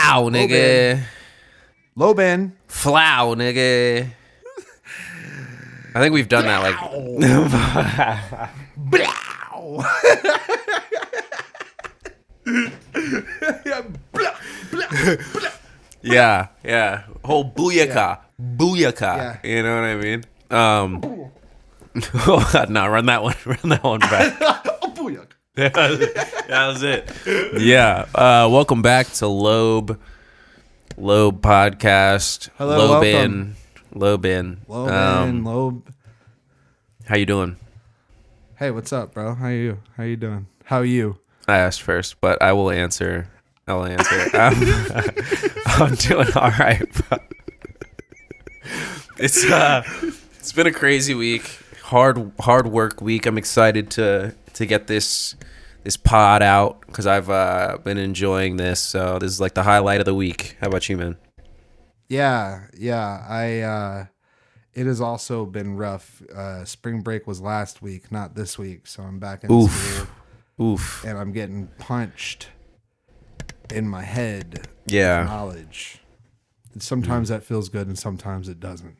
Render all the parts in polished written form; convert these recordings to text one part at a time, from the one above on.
Flow, nigga. Lobe. Flow, nigga. I think we've done that like. Yeah. Whole booyaka. Booyaka. Yeah. You know what I mean? No, run that one back. That was it. Yeah. Welcome back to Lobe Podcast. Hello, welcome. Lobe. Lobe. How you doing? Hey, what's up, bro? How you doing? How are you? I asked first, but I will answer. I'm doing all right, bro. It's been a crazy week. Hard work week. I'm excited to get this pod out because I've been enjoying this. So this is like the highlight of the week. How about you, man? Yeah. It has also been rough. Spring break was last week, not this week. So I'm back in school. Oof. And I'm getting punched in my head. Yeah. With knowledge. And sometimes that feels good and sometimes it doesn't.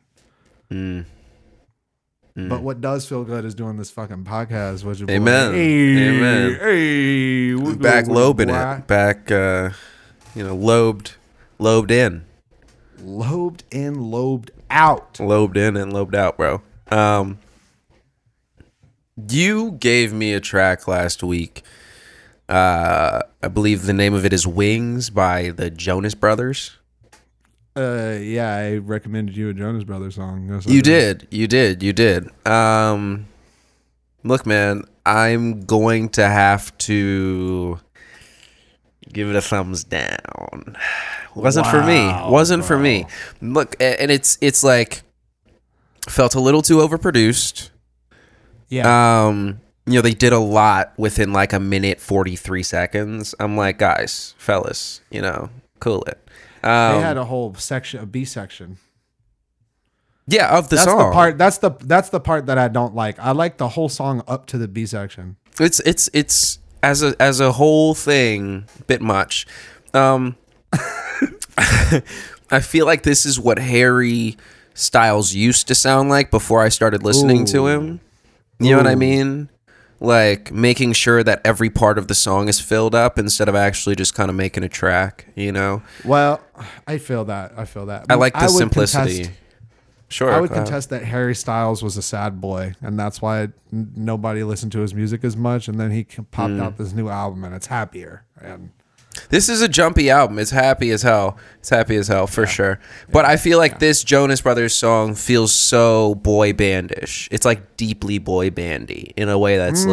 But what does feel good is doing this fucking podcast. Amen. Amen. Hey, we're back lobing it. Back, lobed in. Lobed in, lobed out. Lobed in and lobed out, bro. You gave me a track last week. I believe the name of it is Wings by the Jonas Brothers. Yeah, I recommended you a Jonas Brothers song. You did. Look, man, I'm going to have to give it a thumbs down. Wasn't for me. Look, and it's like felt a little too overproduced. Yeah. They did a lot within like a minute 43 seconds. I'm like, guys, fellas, cool it. They had a whole section, a B section. Yeah, of the that's song. That's the part that I don't like. I like the whole song up to the B section. It's as a whole thing, a bit much. I feel like this is what Harry Styles used to sound like before I started listening to him. You know what I mean? Like making sure that every part of the song is filled up instead of actually just kind of making a track, Well, I feel that. I like the simplicity. Sure. I would contest that Harry Styles was a sad boy, and that's why nobody listened to his music as much. And then he popped out this new album, and it's happier. And this is a jumpy album. It's happy as hell. For sure. But I feel like this Jonas Brothers song feels so boy bandish. It's like deeply boy bandy in a way that's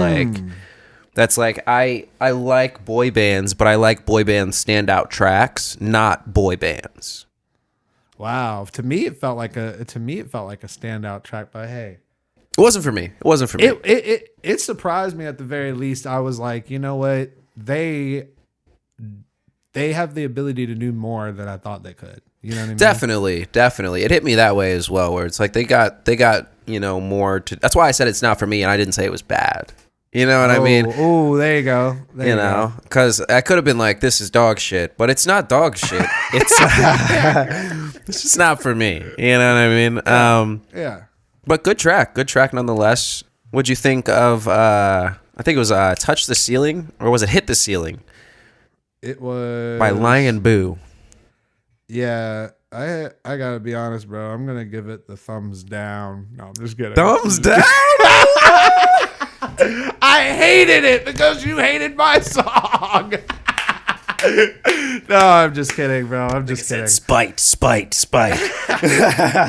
like I like boy bands, but I like boy band standout tracks, not boy bands. Wow. To me it felt like a standout track, but hey. It wasn't for me. It surprised me at the very least. I was like, you know what? They have the ability to do more than I thought they could. You know what I mean? Definitely. It hit me that way as well, where it's like they got more to. That's why I said it's not for me, and I didn't say it was bad. You know what I mean? Oh, there you go. Because I could have been like, this is dog shit, but it's not dog shit. It's just not for me. You know what I mean? Yeah. But good track nonetheless. What'd you think of? I think it was "Touch the Ceiling" or was it "Hit the Ceiling"? It was by Lion Boo. Yeah, I gotta be honest, bro. I'm gonna give it the thumbs down. No, I'm just kidding. Thumbs down. I hated it because you hated my song. No, I'm just kidding, bro. I'm just kidding. Spite.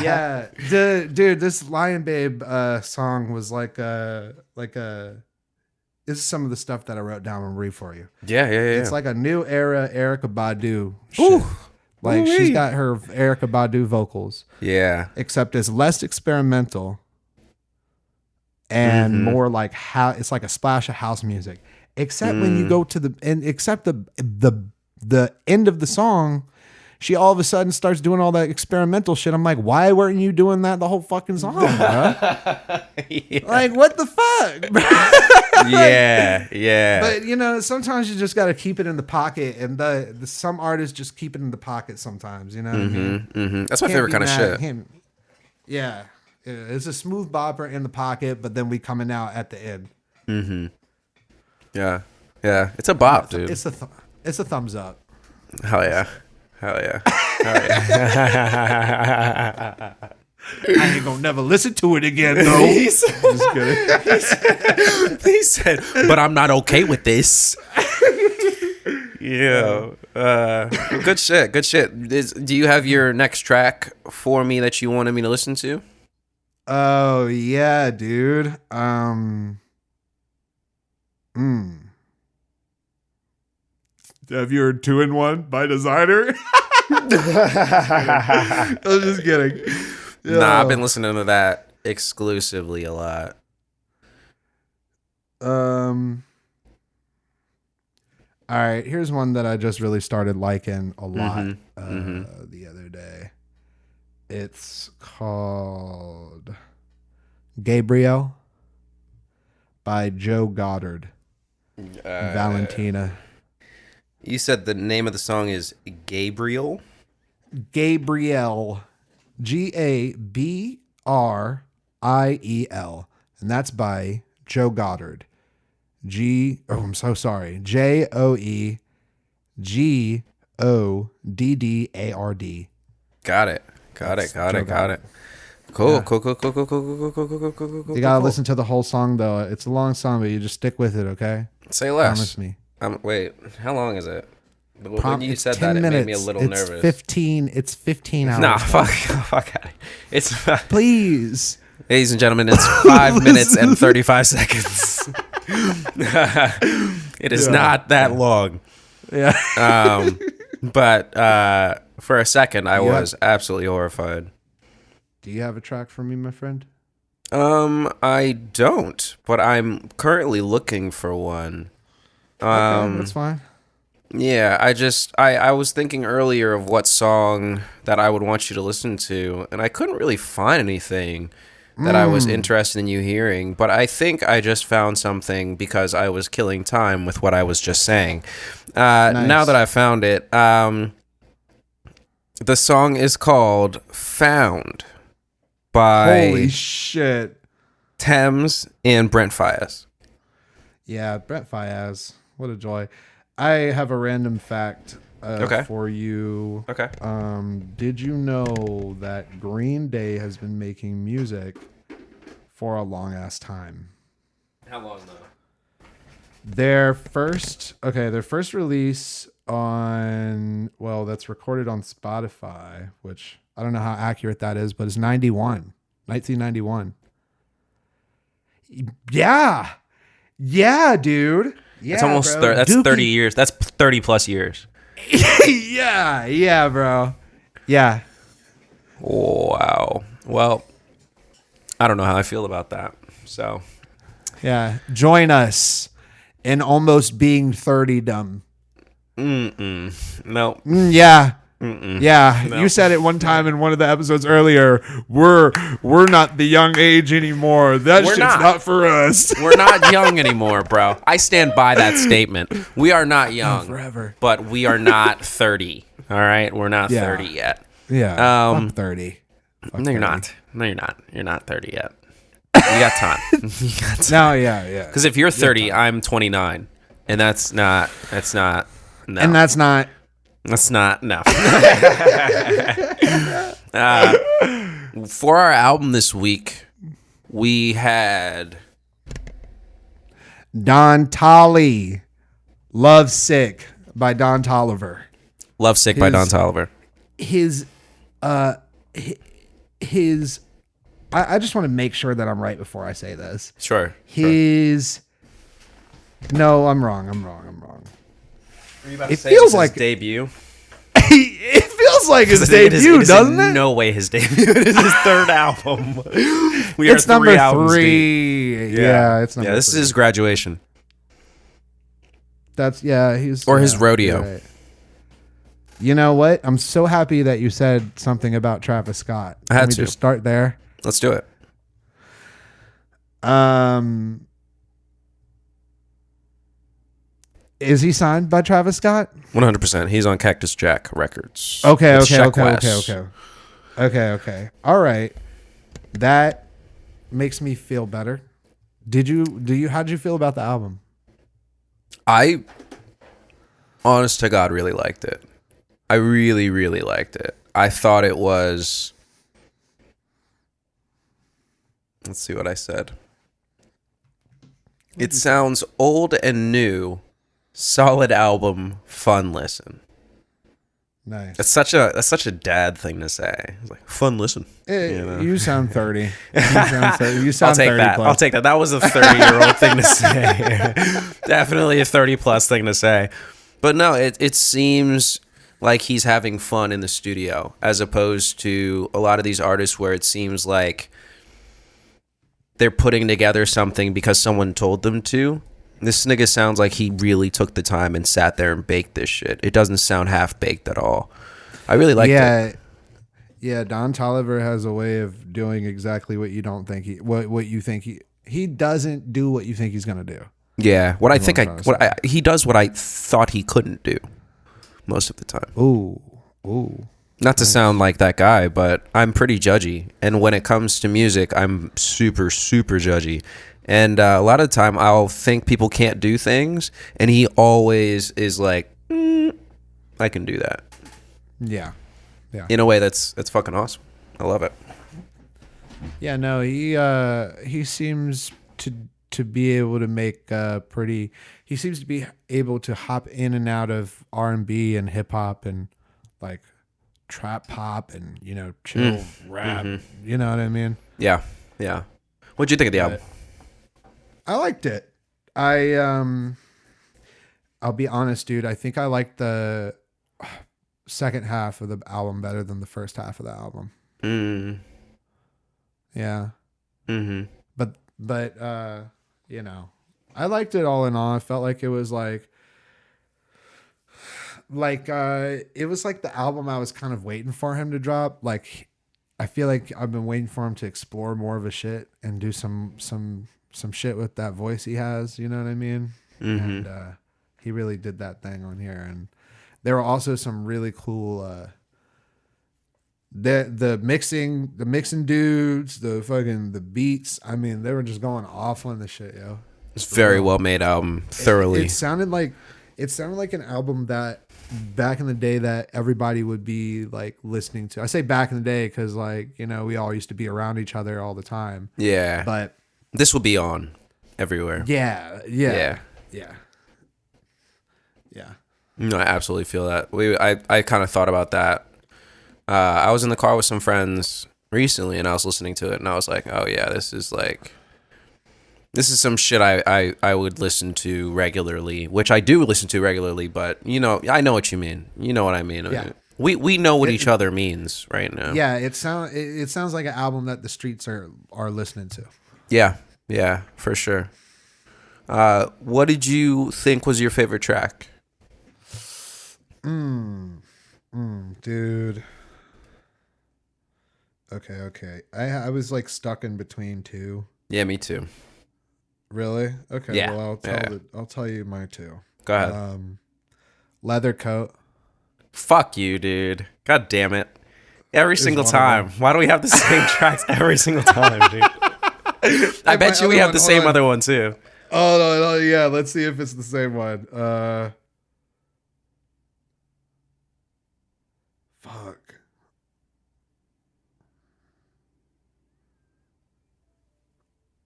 Yeah, dude, this Lion Babe song was like a. This is some of the stuff that I wrote down and read for you. Yeah. It's like a new era Erykah Badu shit. Like she's got her Erykah Badu vocals. Yeah. Except it's less experimental and more like it's like a splash of house music. Except when you go to the end of the song, she all of a sudden starts doing all that experimental shit. I'm like, why weren't you doing that the whole fucking song, bro? Yeah. Like, what the fuck? Yeah. But sometimes you just got to keep it in the pocket, and the some artists just keep it in the pocket sometimes. You know what I mean? Mm-hmm. That's my favorite kind of shit. Yeah, it's a smooth bopper in the pocket, but then we coming out at the end. Mm-hmm. Yeah. It's a bop, dude. It's a thumbs up. Hell yeah. I ain't gonna never listen to it again, though. Just kidding. He said, but I'm not okay with this. Yeah. Good shit. Do you have your next track for me that you wanted me to listen to? Oh, yeah, dude. Have you heard 2-in-1 by Designer? I was just kidding. Nah, I've been listening to that exclusively a lot. All right, here's one that I just really started liking a lot the other day. It's called Gabriel by Joe Goddard. Valentina. You said the name of the song is Gabriel? Gabriel. Gabriel. And that's by Joe Goddard. I'm so sorry. Joegoddard. Got it. Cool. Yeah. Cool. You gotta listen to the whole song though. It's a long song, but you just stick with it, okay? Say less. Promise me. Wait, how long is it? When you said 10 that, minutes. it made me a little nervous. 15 hours. Nah, fuck out. It's please. Ladies and gentlemen, it's 5 minutes and 35 seconds. It is not that long. Yeah. But for a second, I was absolutely horrified. Do you have a track for me, my friend? I don't, but I'm currently looking for one. Okay, that's fine. Yeah, I was thinking earlier of what song that I would want you to listen to, and I couldn't really find anything that I was interested in you hearing, but I think I just found something because I was killing time with what I was just saying. Nice. Now that I found it, the song is called Found by Holy shit. Thames and Brent Faiyaz. Yeah, Brent Faiyaz. What a joy. I have a random fact for you. Okay. Did you know that Green Day has been making music for a long ass time? How long though? Their first release that's recorded on Spotify, which I don't know how accurate that is, but it's 1991. Yeah. Yeah, dude. Yeah, it's almost that's Dookie. 30 years. That's 30 plus years. yeah, bro. Yeah. Wow. Well, I don't know how I feel about that. So, yeah. Join us in almost being 30-dom. No. Yeah. Yeah, No. You said it one time in one of the episodes earlier. We're not the young age anymore. That shit's not for us. We're not young anymore, bro. I stand by that statement. We are not young forever, but we are not 30. All right, we're not 30 yet. Yeah, fuck 30. No, you're not. No, you're not. You're not 30 yet. You got time. No, yeah. Because if you're 30, I'm 29, and that's not. No. And that's not. That's not no. For our album this week, we had Don Toliver Lovesick by Don Toliver. Lovesick by Don Toliver. I just want to make sure that I'm right before I say this. Sure. No, I'm wrong. Are you about to it say feels this like his debut. It feels like his debut, doesn't it? No way his debut. It is his third album. It's number 3. Yeah, it's number 3. This is his graduation. That's he's or his rodeo. Right. You know what? I'm so happy that you said something about Travis Scott. I had Can we to. just start there? Let's do it. Is he signed by Travis Scott? 100%. He's on Cactus Jack Records. Okay. With Sheck West. Okay. All right. That makes me feel better. How'd you feel about the album? I, honest to God, really liked it. I really, really liked it. I thought it was... Let's see what I said. It sounds old and new. Solid album. Fun listen. Nice. That's such a dad thing to say. It's like, fun listen. You sound 30. You sound I'll take 30 that. plus. I'll take that. That was a 30-year-old thing to say. Definitely a 30-plus thing to say. But no, it seems like he's having fun in the studio, as opposed to a lot of these artists where it seems like they're putting together something because someone told them to. This nigga sounds like he really took the time and sat there and baked this shit. It doesn't sound half-baked at all. I really liked it. Yeah, Don Toliver has a way of doing exactly what you don't think what you think he doesn't do what you think he's going to do. Yeah, he does what I thought he couldn't do most of the time. Ooh. Not to sound like that guy, but I'm pretty judgy. And when it comes to music, I'm super, super judgy. And a lot of the time, I'll think people can't do things, and he always is like, I can do that. Yeah. In a way that's fucking awesome. I love it. Yeah, no, he seems to be able to make he seems to be able to hop in and out of R&B and hip hop and like trap pop and, chill rap. Mm-hmm. You know what I mean? Yeah. What'd you think of the album? I liked it. I'll be honest, dude. I think I liked the second half of the album better than the first half of the album. Yeah. Mm-hmm. But I liked it all in all. I felt like it was like it was like the album I was kind of waiting for him to drop. Like, I feel like I've been waiting for him to explore more of his shit and do some shit with that voice he has, you know what I mean? Mm-hmm. And he really did that thing on here. And there were also some really cool the mixing dudes, the beats. I mean, they were just going off on the shit, yo. It's a very well made album, thoroughly. It sounded like an album that back in the day that everybody would be like listening to. I say back in the day because we all used to be around each other all the time. Yeah. But this will be on everywhere. Yeah. No, I absolutely feel that. I kind of thought about that. I was in the car with some friends recently, and I was listening to it, and I was like, "Oh yeah, this is some shit I would listen to regularly, which I do listen to regularly." But I know what you mean. You know what I mean. Yeah. We know what each other means right now. Yeah, it sounds like an album that the streets are listening to. Yeah, for sure. What did you think was your favorite track? Dude. Okay. I was like stuck in between two. Yeah, me too. Really? Okay. Yeah. Well, I'll tell you my two. Go ahead. Leather Coat. Fuck you, dude. God damn it. Every single time. Why do we have the same tracks every single time, dude? I bet you we have the same other one too. Oh no, yeah. Let's see if it's the same one. Fuck.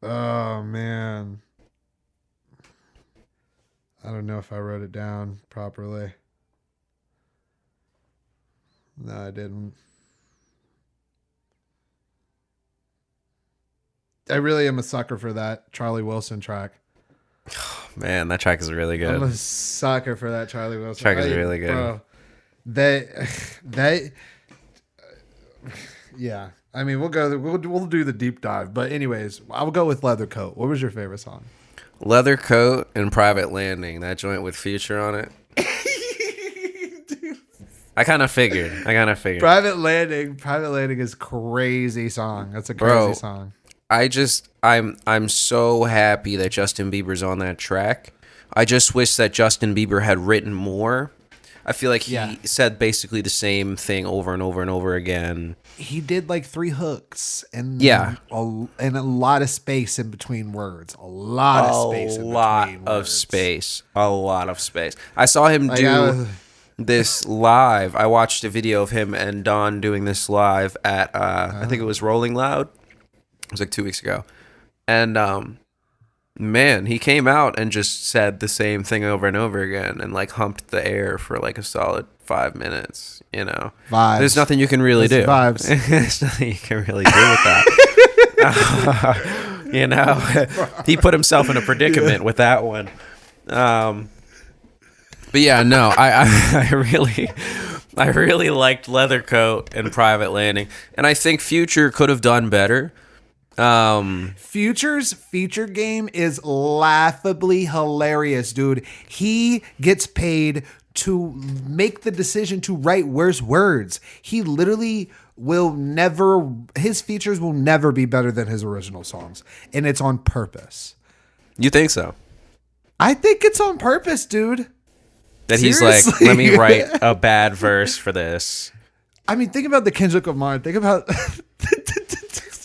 Oh man. I don't know if I wrote it down properly. No, I didn't. I really am a sucker for that Charlie Wilson track. Man, that track is really good. I'm a sucker for that Charlie Wilson track. Is really good. Bro, yeah. I mean, we'll do the deep dive, but anyways, I'll go with Leather Coat. What was your favorite song? Leather Coat and Private Landing. That joint with Future on it. I kind of figured. Private Landing is crazy song. That's a crazy song. I'm so happy that Justin Bieber's on that track. I just wish that Justin Bieber had written more. I feel like he said basically the same thing over and over and over again. He did like 3 hooks and a lot of space in between words. A lot of space. I saw him do this live. I watched a video of him and Don doing this live at I think it was Rolling Loud. It was like 2 weeks ago. And man, he came out and just said the same thing over and over again and like humped the air for like a solid 5 minutes, you know. Vibes. There's nothing you can really do. Vibes. There's nothing you can really do with that. You know, he put himself in a predicament with that one. But yeah, no, I really liked Leather Coat and Private Landing, and I think Future could have done better. Future's feature game is laughably hilarious, dude. He gets paid to make the decision to write words. He literally his features will never be better than his original songs, and it's on purpose. You think so? I think it's on purpose, dude. That Seriously? He's like, let me write a bad verse for this. I mean, think about the Kendrick Lamar. Think about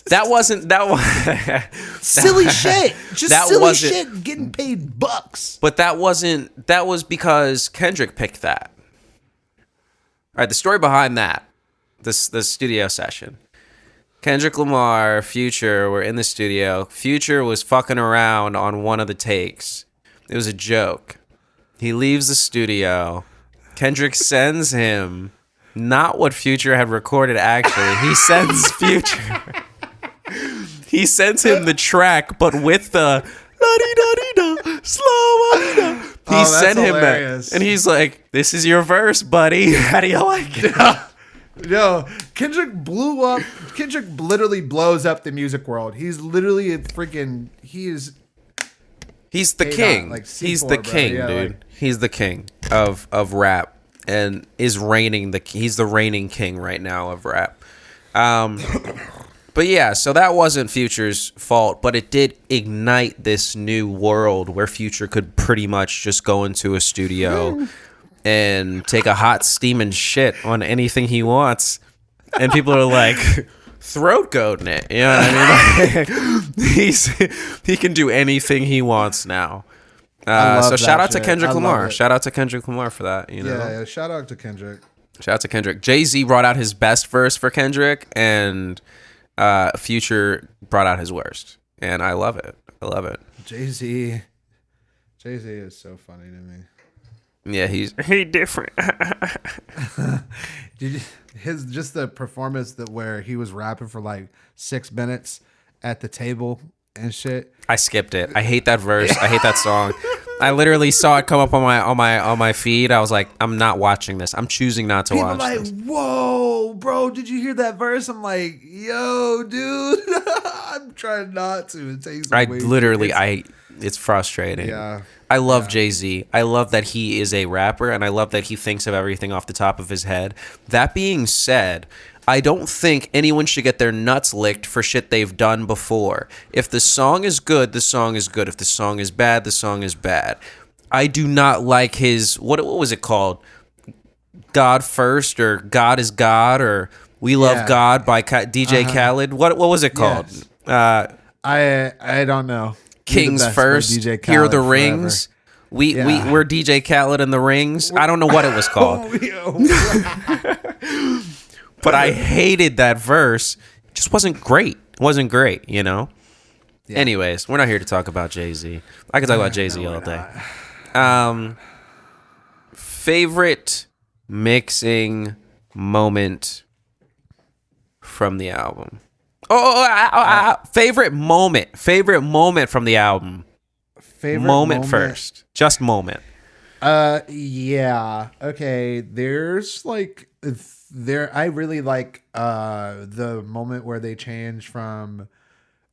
that was silly shit. Just silly shit getting paid bucks. But that was because Kendrick picked that. All right, the story behind that, the studio session. Kendrick Lamar, Future were in the studio. Future was fucking around on one of the takes. It was a joke. He leaves the studio. Kendrick sends him not what Future had recorded, actually. He sends Future. He sends him the track, but with the la-dee-da-dee-da, slow-da. He sent him that. And he's like, this is your verse, buddy. How do you like it? Yo, Kendrick blew up. Kendrick literally blows up the music world. He's literally a freaking... He's the king. Like C4, he's the king, yeah, dude. like, He's the king of rap and is reigning he's the reigning king right now of rap. But yeah, so that wasn't Future's fault, but it did ignite this new world where Future could pretty much just go into a studio and take a hot steaming shit on anything he wants. And people are like throat goating it. You know what I mean? He can do anything he wants now. So shout out to Kendrick Lamar. Shout out to Kendrick Lamar for that. You know? Yeah, shout out to Kendrick. Shout out to Kendrick. Jay-Z brought out his best verse for Kendrick, and Future brought out his worst. And I love it. Jay-Z is so funny to me. Yeah, he's different. Just the performance where he was rapping for like 6 minutes at the table and shit. I skipped it. I hate that verse. I hate that song. I literally saw it come up on my feed. I was like, I'm not watching this. I'm choosing not to watch this. Whoa, bro, did you hear that verse? I'm like, yo, dude. I'm trying not to. It takes it's frustrating. Yeah. I love Jay-Z. I love that he is a rapper, and I love that he thinks of everything off the top of his head. That being said, I don't think anyone should get their nuts licked for shit they've done before. If the song is good, the song is good. If the song is bad, the song is bad. I do not like his... What was it called? God First, or God is God, or We Love God by DJ Khaled. What was it called? Yes. I don't know. Kings First, Hear the Rings. We're DJ Khaled and the Rings. I don't know what it was called. But I hated that verse. It just wasn't great. It wasn't great, you know? Yeah. Anyways, we're not here to talk about Jay-Z. I could talk about Jay-Z all day. Favorite mixing moment from the album. Favorite moment from the album. Favorite moment first. Just moment. Yeah. Okay. I really like the moment where they change from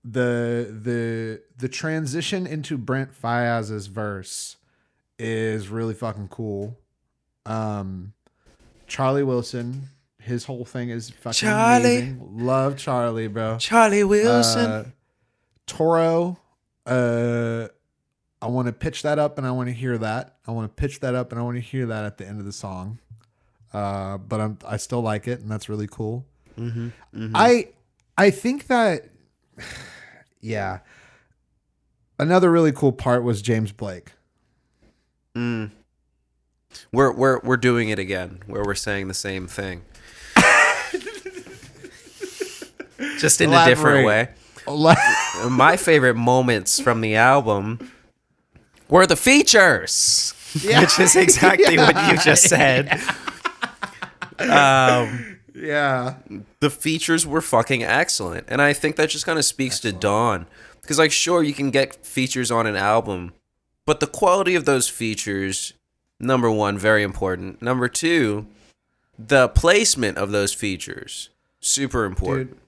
the transition into Brent Faiyaz's verse is really fucking cool. Charlie Wilson. His whole thing is fucking Charlie. amazing. Love Charlie, bro. Charlie Wilson. Toro. I want to pitch that up and I want to hear that. I want to pitch that up and I want to hear that at the end of the song. But I still like it, and that's really cool. Mm-hmm, mm-hmm. I think that, yeah. Another really cool part was James Blake. Mm. We're doing it again, where we're saying the same thing, just in a different way. My favorite moments from the album were the features, which is exactly what you just said. Yeah. The features were fucking excellent. And I think that just kind of speaks to Don. Because, like, sure, you can get features on an album, but the quality of those features, number one, very important. Number two, the placement of those features, super important. Dude,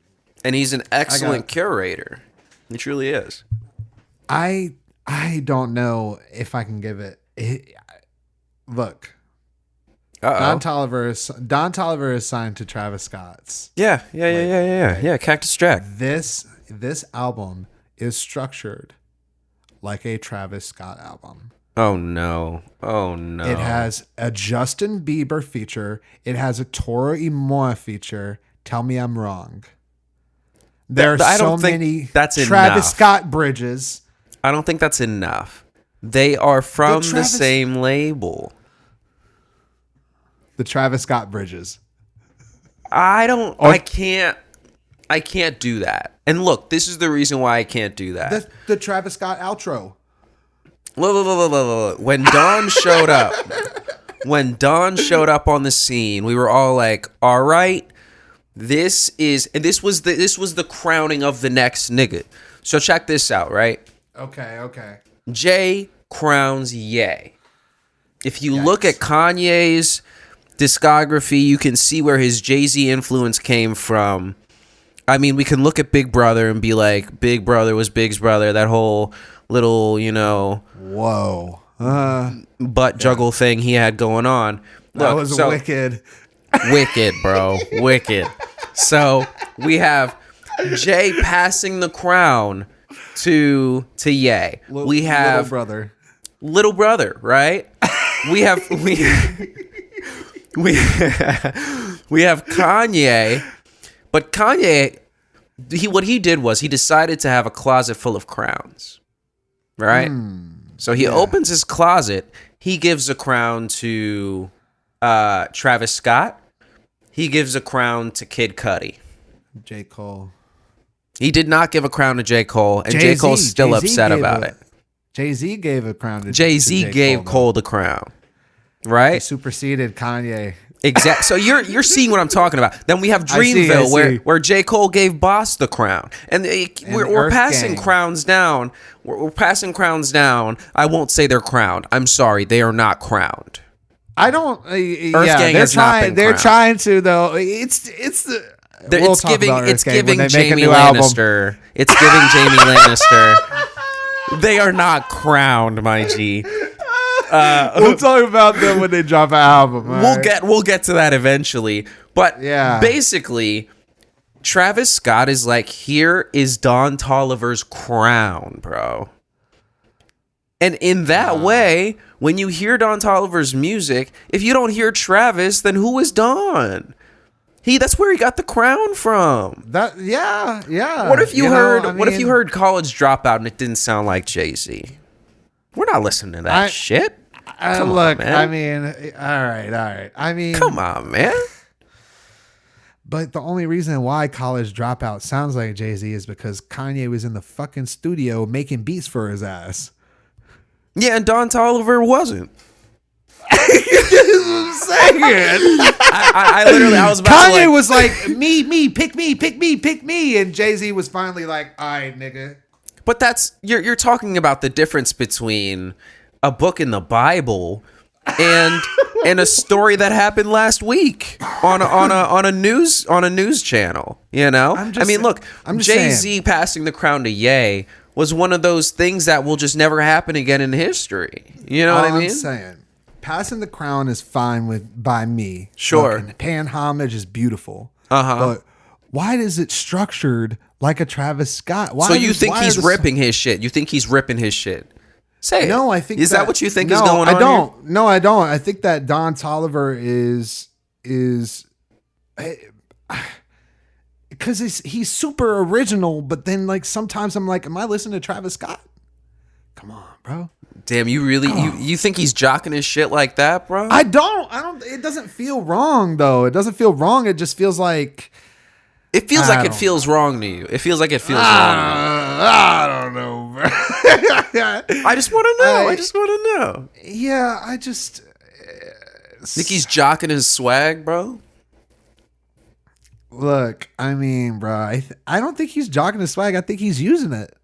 and he's an excellent curator. He truly is. I don't know if I can give it. Look. Uh-oh. Don Toliver is signed to Travis Scott's. Yeah. Cactus Jack. This album is structured like a Travis Scott album. Oh no. It has a Justin Bieber feature. It has a Toro y Moi feature. Tell me I'm wrong. There's so many Travis Scott bridges. I don't think that's enough. They are from the same label. The Travis Scott bridges. I can't do that. And look, this is the reason why I can't do that. The Travis Scott outro. Look. When Don showed up on the scene, we were all like, all right, this was the crowning of the next nigga. So check this out, right? Okay. Jay crowns Ye. If you look at Kanye's discography, you can see where his Jay-Z influence came from. I mean, we can look at Big Brother and be like, Big Brother was Big's brother, that whole little, whoa, butt juggle thing he had going on. That was wicked. Wicked, bro. Wicked. So we have Jay passing the crown to Ye. We have little brother, right? We have Kanye, but Kanye, what he did was he decided to have a closet full of crowns, right? So he opens his closet. He gives a crown to Travis Scott. He gives a crown to Kid Cudi. J. Cole. He did not give a crown to J. Cole, and J. Cole's still upset about it. Jay-Z gave a crown to Jay-Z gave Cole the crown, right? He superseded Kanye. Exactly. So you're seeing what I'm talking about. Then we have Dreamville, where J. Cole gave Boss the crown, and we're passing crowns down. We're passing crowns down. I won't say they're crowned. I'm sorry, they are not crowned. I don't. Gang has not been they're crowned. trying to though. It's giving Jamie Lannister. It's giving Jamie Lannister. They are not crowned, my G. We'll talk about them when they drop an album. We'll get to that eventually. But basically, Travis Scott is like, here is Don Toliver's crown, bro. And in that way, when you hear Don Toliver's music, if you don't hear Travis, then who is Don? That's where he got the crown from. What if you heard? What if you heard College Dropout and it didn't sound like Jay-Z? We're not listening to that shit. Come on, man. I mean, all right. I mean, come on, man. But the only reason why College Dropout sounds like Jay-Z is because Kanye was in the fucking studio making beats for his ass. Yeah, and Don Toliver wasn't. I was about Kanye was like, me, pick me. And Jay-Z was finally like, all right, nigga. But you're talking about the difference between a book in the Bible and a story that happened last week on a news channel. Jay-Z passing the crown to Ye was one of those things that will just never happen again in history. You know what I mean? I'm saying, passing the crown is fine by me. Sure. Fucking paying homage is beautiful. Uh-huh. But why is it structured like a Travis Scott? Why so you think he's ripping his shit? You think he's ripping his shit? Say it. No, I think is that what you think is no, going on? I don't. Here? No, I don't. I think that Don Toliver is because he's super original, but then like sometimes I'm like, am I listening to Travis Scott? Come on, bro. Damn, you really you think he's jocking his shit like that, bro? I don't. It doesn't feel wrong though. It doesn't feel wrong. It just feels like it feels like it feels wrong to you. It feels like it feels wrong. I don't know, bro. I just want to know. I just want to know. Yeah, I just think he's jocking his swag, bro. Look, I mean, bro, I don't think he's jocking his swag. I think he's using it.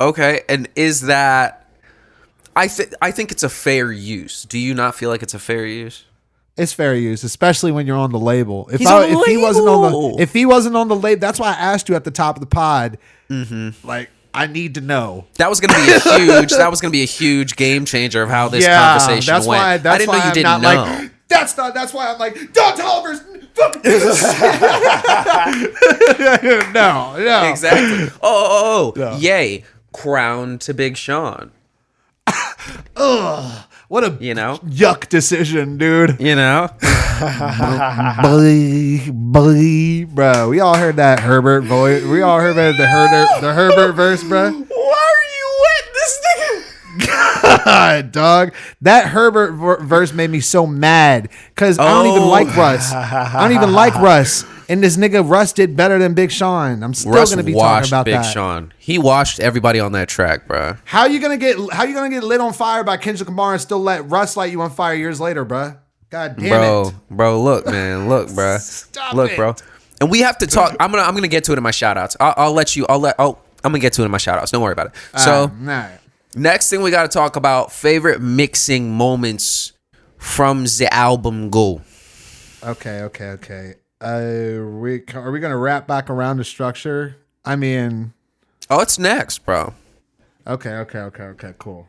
Okay, and is that? I think it's a fair use. Do you not feel like it's a fair use? It's fair use, especially when you're on the label. If he wasn't on the label, that's why I asked you at the top of the pod. Mm-hmm. Like, I need to know. That was going to be a huge game changer of how this conversation went. I didn't know you didn't know. Like, that's why I'm like, Don Toliver's fucking no. Exactly. No. Yay. Crown to Big Sean. Ugh. What a yuck decision, dude. Bro, we all heard that Herbert voice. We all heard the Herbert verse, bro. Why are you wet this nigga? God, dog. That Herbert verse made me so mad because I don't even like Russ. And this nigga Russ did better than Big Sean. I'm still gonna be talking about Big that. Sean. He washed everybody on that track, bro. How you gonna get lit on fire by Kendrick Lamar and still let Russ light you on fire years later, bro? God damn it, bro. Look, man. Look, bro. Stop bro. And we have to talk. I'm gonna get to it in my shout outs. I'm gonna get to it in my shout outs. Don't worry about it. So next thing we got to talk about favorite mixing moments from the album Go. Okay. Are we gonna wrap back around to structure? I mean, it's next, bro. Okay, cool.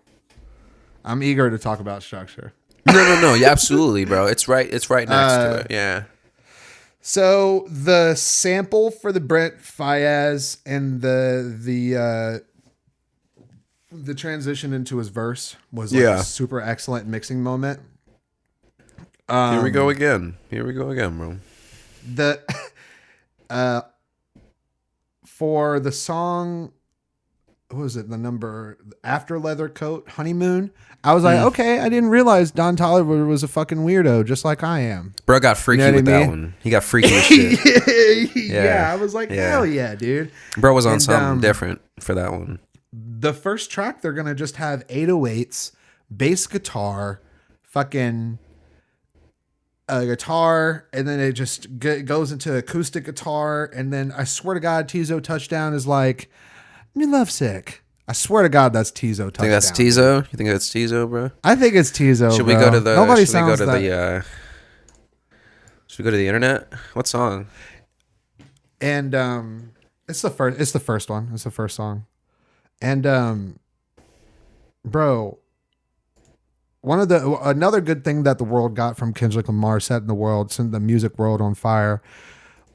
I'm eager to talk about structure. No, yeah, absolutely, bro. It's right next to it. Yeah. So the sample for the Brent Fayez and the transition into his verse was a super excellent mixing moment. Here we go again, bro. For the song, what was it? The number After Leather Coat, Honeymoon. I was like, okay, I didn't realize Don Toliver was a fucking weirdo, just like I am. Bro got freaky with that one. He got freaky with shit. Yeah, I was like, hell yeah, dude. Bro was on something different for that one. The first track, they're gonna just have 808s, bass guitar, fucking a guitar, and then it just goes into acoustic guitar, and then I swear to God, Tizo Touchdown is like, "You Lovesick." I swear to God, that's Tizo Touchdown. Think that's Tizo? You think that's Tizo, bro? I think it's Tizo. Should we go to the? Should we go to the internet? What song? And it's the first. It's the first one. It's the first song. And bro, another good thing that the world got from Kendrick Lamar setting the music world on fire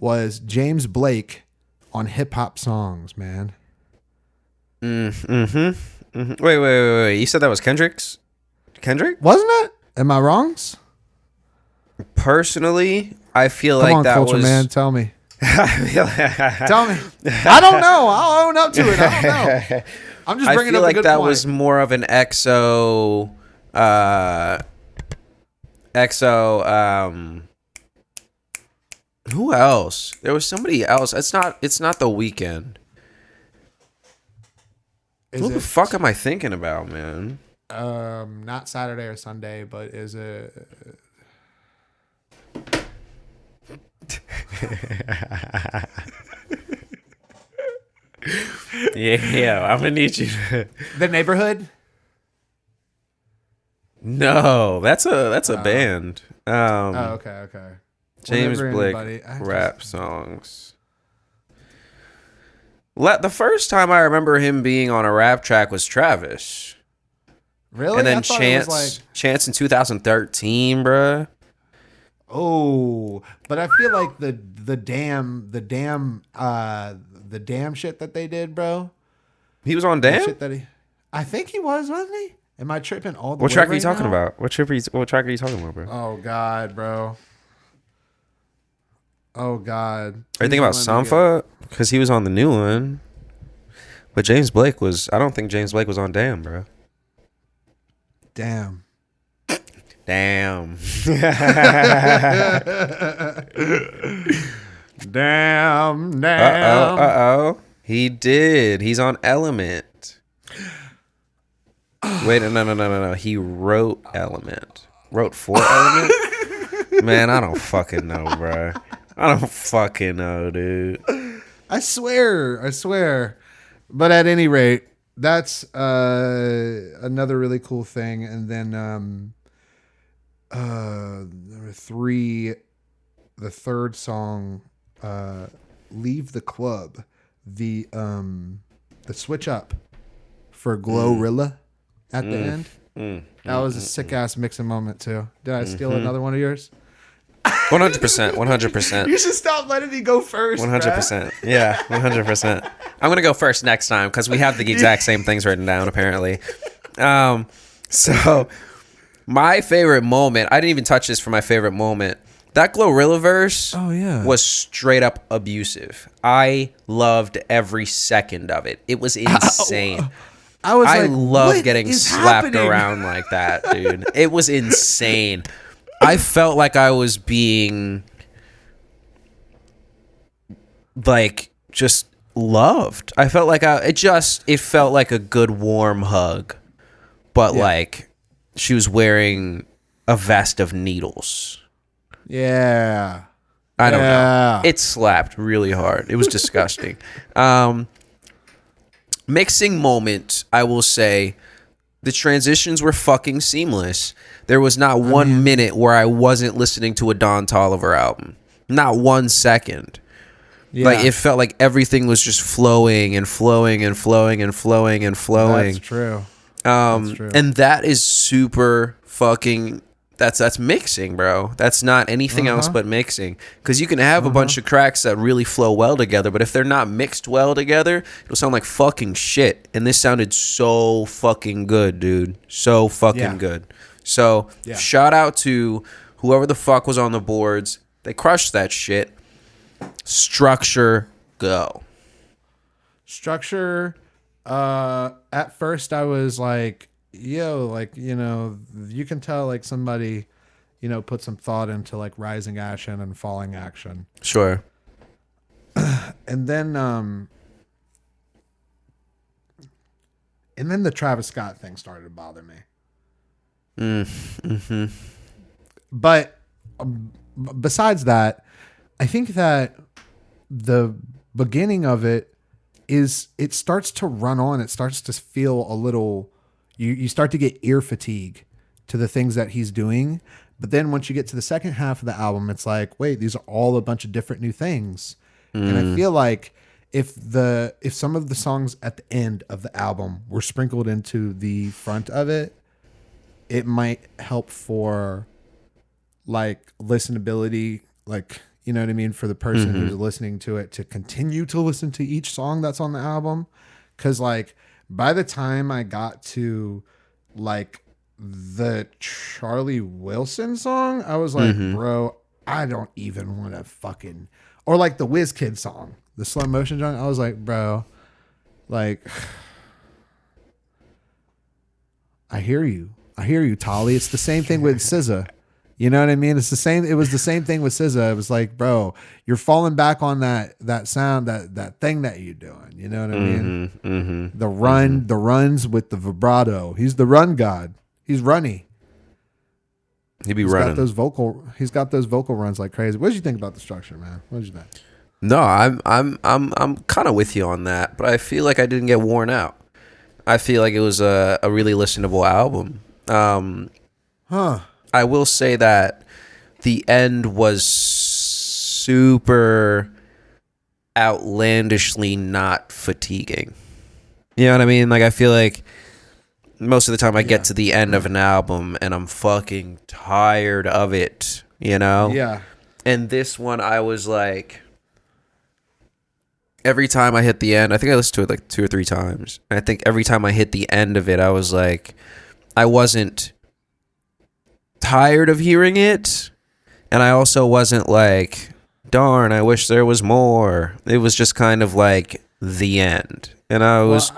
was James Blake on hip hop songs, man. Wait. You said that was Kendrick's? Kendrick? Wasn't it? Am I wrong? Personally, I feel Come like on, that Culture was... Man, tell me. Tell me. I don't know. I'll own up to it. I don't know. I'm just bringing up a good point. I feel like that was more of an who else? There was somebody else. It's not The Weeknd. What the fuck am I thinking about, man? Not Saturday or Sunday, but is it? Yeah, I'm gonna need you. The Neighborhood. No, that's a band. Okay. James Blake rap songs. The first time I remember him being on a rap track was Travis. Really? And then I thought it was Chance in 2013, bruh. Oh, but I feel like the damn shit that they did, bro. He was on The Damn? shit that I think he wasn't he? Am I tripping all the What way track are you right talking now? about? What track are you talking about, bro? Oh God, bro. Oh God. Are you thinking about Sampha? Because he was on the new one. But James Blake was... I don't think James Blake was on Damn, bro. Damn. Damn. Damn. Uh-oh. He did. He's on Element. Wait, no. He wrote Element. Wrote for Element? Man, I don't fucking know, bro. I don't fucking know, dude. I swear. But at any rate, that's another really cool thing. And then number 3, the third song, Leave the Club, the switch up for Glorilla at the end. That was a sick ass mixing moment too. Did I steal another one of yours? 100%. You should stop letting me go first. 100%. Yeah, 100%. I'm gonna go first next time because we have the exact same things written down apparently. So my favorite moment, I didn't even touch this for my favorite moment. That Glorilla verse was straight up abusive. I loved every second of it. It was insane. I love getting slapped around like that, dude. It was insane. I felt like I was being like just loved. I felt like it felt like a good warm hug, but like she was wearing a vest of needles. Yeah. I don't know. It slapped really hard. It was disgusting. Mixing moment, I will say, the transitions were fucking seamless. There was not 1 minute where I wasn't listening to a Don Toliver album. Not 1 second. Yeah. Like it felt like everything was just flowing and flowing and flowing and flowing and flowing. That's true. That's true. And that is super fucking... That's mixing, bro. That's not anything else but mixing. Because you can have a bunch of tracks that really flow well together, but if they're not mixed well together, it'll sound like fucking shit. And this sounded so fucking good, dude. So fucking good. So shout out to whoever the fuck was on the boards. They crushed that shit. Structure, go. Structure, at first I was like, yo, like, you know, you can tell like somebody, you know, put some thought into like rising action and falling action. Sure. And then the Travis Scott thing started to bother me. But besides that, I think that the beginning of it starts to run on. It starts to feel a little... You start to get ear fatigue to the things that he's doing. But then once you get to the second half of the album, it's like, wait, these are all a bunch of different new things. And I feel like if some of the songs at the end of the album were sprinkled into the front of it, it might help for like listenability, like, you know what I mean? For the person who's listening to it to continue to listen to each song that's on the album. 'Cause like, by the time I got to like the Charlie Wilson song, I was like, bro, I don't even want to fucking... Or like the WizKid song, the slow motion joint. I was like, bro, like, I hear you, Tolly. It's the same thing with SZA. You know what I mean? It's the same. It was the same thing with SZA. It was like, bro, you're falling back on that sound, that thing that you're doing. You know what I mean? The runs with the vibrato. He's the run god. He's runny. He's running. He's got those vocal runs like crazy. What did you think about the structure, man? What did you think? No, I'm kind of with you on that, but I feel like I didn't get worn out. I feel like it was a really listenable album. I will say that the end was super outlandishly not fatiguing. You know what I mean? Like, I feel like most of the time I get to the end of an album and I'm fucking tired of it, you know? Yeah. And this one, I was like, every time I hit the end, I think I listened to it like 2 or 3 times. And I think every time I hit the end of it, I was like, I wasn't tired of hearing it. And I also wasn't like, darn, I wish there was more. It was just kind of like the end. And I was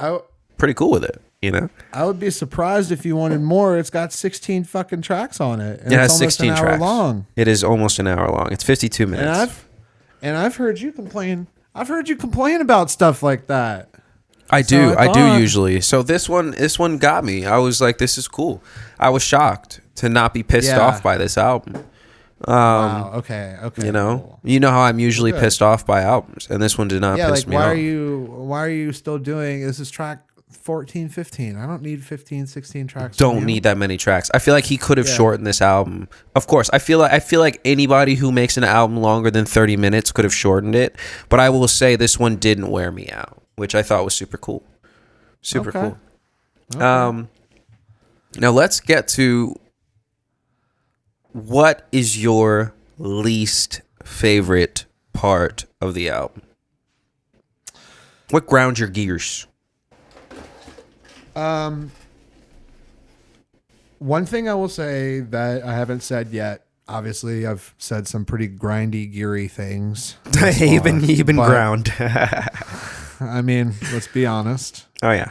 pretty cool with it, you know? I would be surprised if you wanted more. It's got 16 fucking tracks on it. And It it's has almost 16 an hour tracks. long. It is almost an hour long. It's 52 minutes. And I've heard you complain. I've heard you complain about stuff like that. I do usually. So this one got me. I was like, this is cool. I was shocked to not be pissed off by this album. Wow. Okay. You know, cool. you know how I'm usually pissed off by albums, and this one did not piss me off. Why are you still doing? This is track 14, 15. I don't need 15, 16 tracks. Don't need that many tracks. I feel like he could have shortened this album. Of course, I feel like anybody who makes an album longer than 30 minutes could have shortened it. But I will say this one didn't wear me out, which I thought was super cool. Super cool. Okay. Now let's get to what is your least favorite part of the album? What grounds your gears? One thing I will say that I haven't said yet. Obviously, I've said some pretty grindy, geary things. Even ground. I mean, let's be honest. Oh yeah.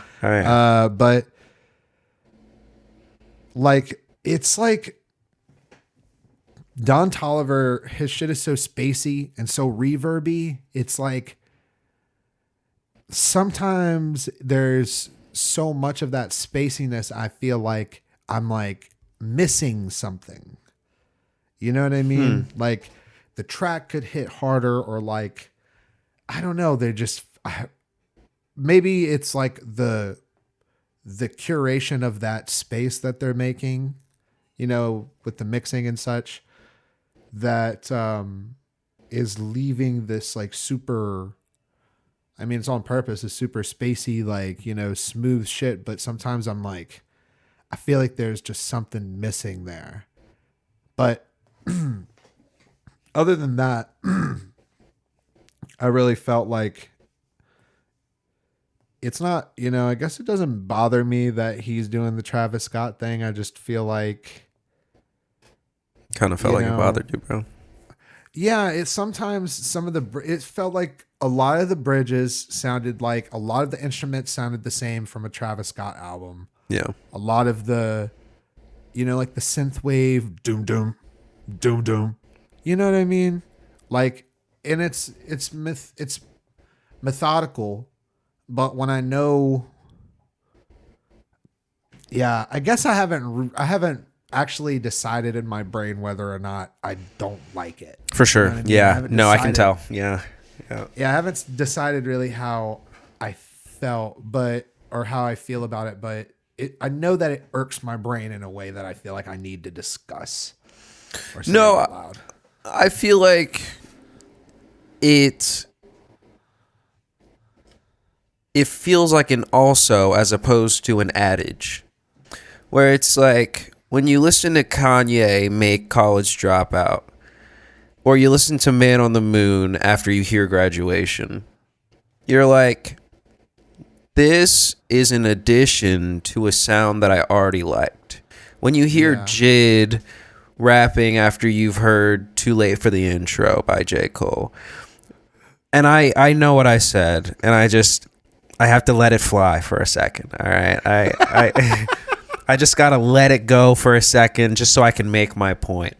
But like, it's like Don Toliver, his shit is so spacey and so reverby. It's like sometimes there's so much of that spaciness. I feel like I'm like missing something. You know what I mean? Like the track could hit harder, or like, I don't know. They're just, maybe it's like the curation of that space that they're making, you know, with the mixing and such, that is leaving this like super, I mean, it's on purpose, a super spacey, like, you know, smooth shit. But sometimes I'm like, I feel like there's just something missing there. But other than that, I really felt like it's not, you know, I guess it doesn't bother me that he's doing the Travis Scott thing. I just feel like, kind of felt like it bothered you, bro. Yeah, it sometimes it felt like a lot of the bridges sounded like, a lot of the instruments sounded the same from a Travis Scott album. Yeah. A lot of the, you know, like the synth wave, doom doom, doom doom. You know what I mean? Like, and it's methodical, but when I know, yeah, I guess I haven't actually decided in my brain whether or not I don't like it. For sure. You know what I mean? Yeah. No, I can tell. Yeah. Yeah. I haven't decided really how I felt, or how I feel about it, but I know that it irks my brain in a way that I feel like I need to discuss. Or say out loud. I feel like it feels like an also as opposed to an adage, where it's like when you listen to Kanye make College Dropout, or you listen to Man on the Moon after you hear Graduation, you're like, this is an addition to a sound that I already liked. When you hear Jid rapping after you've heard Too Late for the Intro by J. Cole, and I know what I said, and I have to let it fly for a second, all right? I just got to let it go for a second just so I can make my point.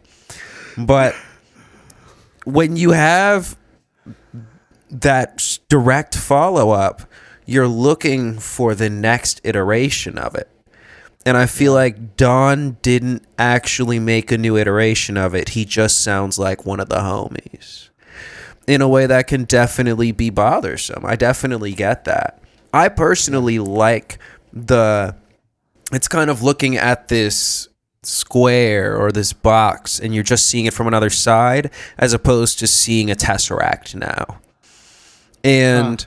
But when you have that direct follow-up, you're looking for the next iteration of it. And I feel like Don didn't actually make a new iteration of it. He just sounds like one of the homies in a way that can definitely be bothersome. I definitely get that. I personally like it's kind of looking at this square or this box and you're just seeing it from another side as opposed to seeing a tesseract now. And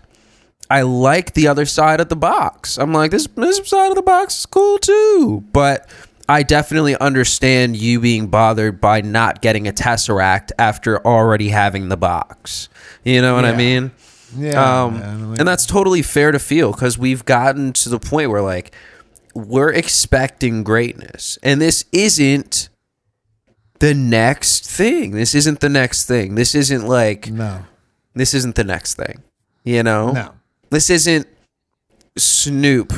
I like the other side of the box. I'm like, this side of the box is cool too. But I definitely understand you being bothered by not getting a Tesseract after already having the box. You know what I mean? Yeah. And that's totally fair to feel, because we've gotten to the point where like we're expecting greatness, and this isn't the next thing. This isn't the next thing. This isn't like This isn't the next thing. You know? No. This isn't Snoop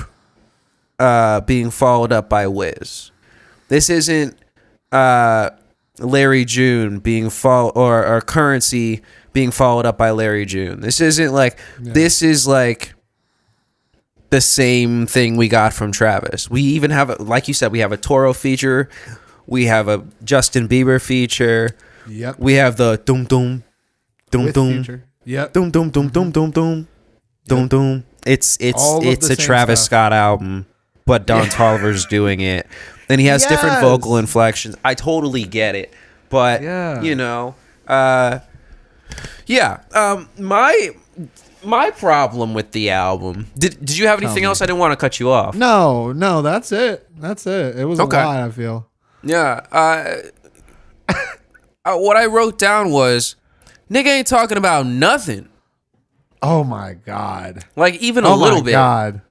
being followed up by Wiz. This isn't Larry June being or Currency being followed up by Larry June. This isn't like this is like the same thing we got from Travis. We even have like you said, we have a Toro feature, we have a Justin Bieber feature. Yep. We have the dum dum dum dum. Yep. Dum dum dum dum dum dum dum dum. It's a Travis Scott album, but Don Toliver's doing it, and he has different vocal inflections. I totally get it, but you know, my problem with the album. Did you have anything else? I didn't want to cut you off. No, that's it. It was a lot, I feel. Yeah. What I wrote down was, nigga ain't talking about nothing. Oh my God. Like even a little bit. God.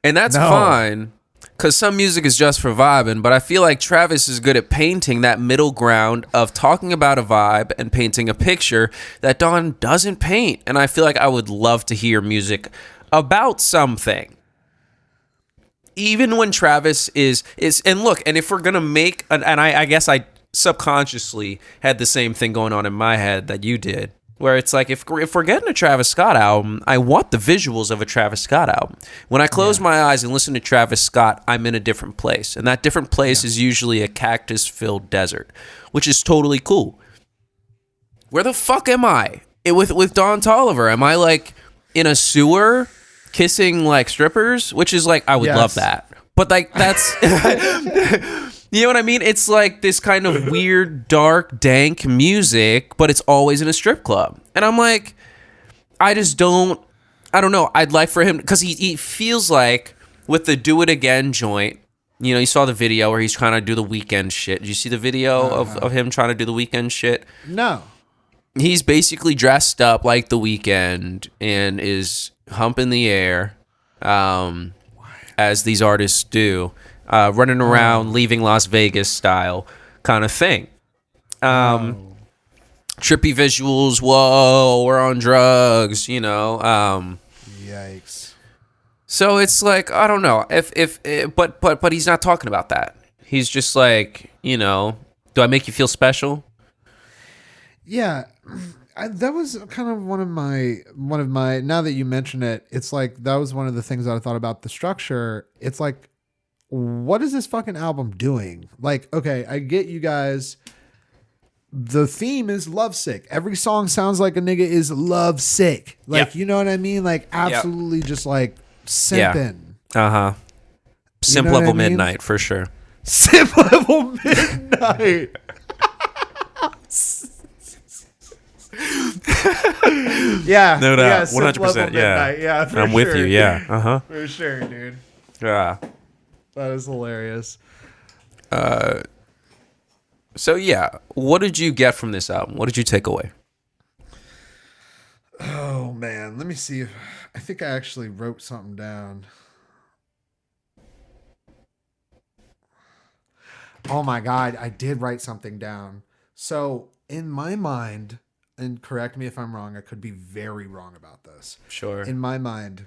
And that's fine, because some music is just for vibing, but I feel like Travis is good at painting that middle ground of talking about a vibe and painting a picture that Don doesn't paint. And I feel like I would love to hear music about something. Even when Travis is and look, and if we're going to make, and I guess I subconsciously had the same thing going on in my head that you did, where it's like, if we're getting a Travis Scott album, I want the visuals of a Travis Scott album. When I close my eyes and listen to Travis Scott, I'm in a different place. And that different place is usually a cactus-filled desert, which is totally cool. Where the fuck am I? With Don Toliver? Am I like in a sewer kissing like strippers? Which is like, I would love that. But like, that's... You know what I mean? It's like this kind of weird, dark, dank music, but it's always in a strip club. And I'm like, I don't know. I'd like for him, because he feels like with the Do It Again joint, you know, you saw the video where he's trying to do the weekend shit. Did you see the video of him trying to do the weekend shit? No. He's basically dressed up like The Weeknd and is humping the air, as these artists do. Running around, leaving Las Vegas style kind of thing. Trippy visuals. Whoa, we're on drugs, you know. Yikes. So it's like, I don't know but he's not talking about that. He's just like, you know, do I make you feel special? Yeah. That was kind of one of my, now that you mention it, it's like, that was one of the things that I thought about the structure. It's like, what is this fucking album doing? Like, okay, I get you guys. The theme is lovesick. Every song sounds like a nigga is lovesick. Like, you know what I mean? Like, absolutely just like simping. Yeah. Simp level midnight for sure. Simp level midnight. Yeah. No doubt. 100%. Yeah. I'm with you. Yeah. For sure, dude. Yeah. That is hilarious. So yeah, what did you get from this album? What did you take away? Oh man, let me see. I think I actually wrote something down. Oh my God, I did write something down. So in my mind, and correct me if I'm wrong, I could be very wrong about this. Sure. In my mind,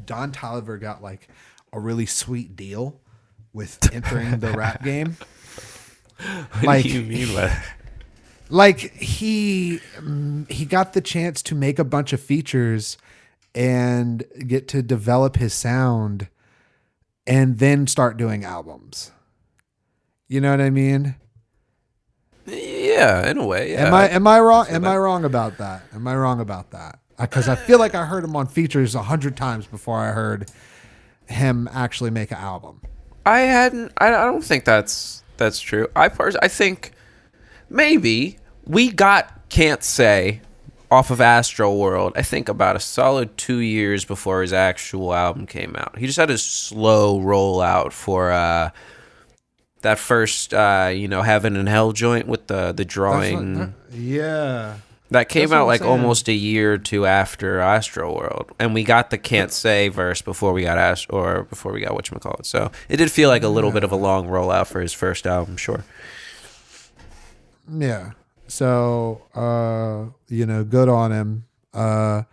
Don Toliver got like a really sweet deal with entering the rap game. What do you mean by that? Like he got the chance to make a bunch of features and get to develop his sound and then start doing albums. You know what I mean? Yeah, in a way. Yeah. Am I wrong? Am I wrong about that? Am I wrong about that? Because I feel like I heard him on features 100 times before I heard him actually make an album. I don't think that's true. I think maybe we got Can't Say off of Astro World, I think about a solid 2 years before his actual album came out. He just had a slow rollout for that first, Heaven and Hell joint with the drawing. That came out like almost a year or two after Astro World, and we got the Can't Say verse before we got whatchamacallit. So it did feel like a little bit of a long rollout for his first album, sure. Yeah. So, good on him. That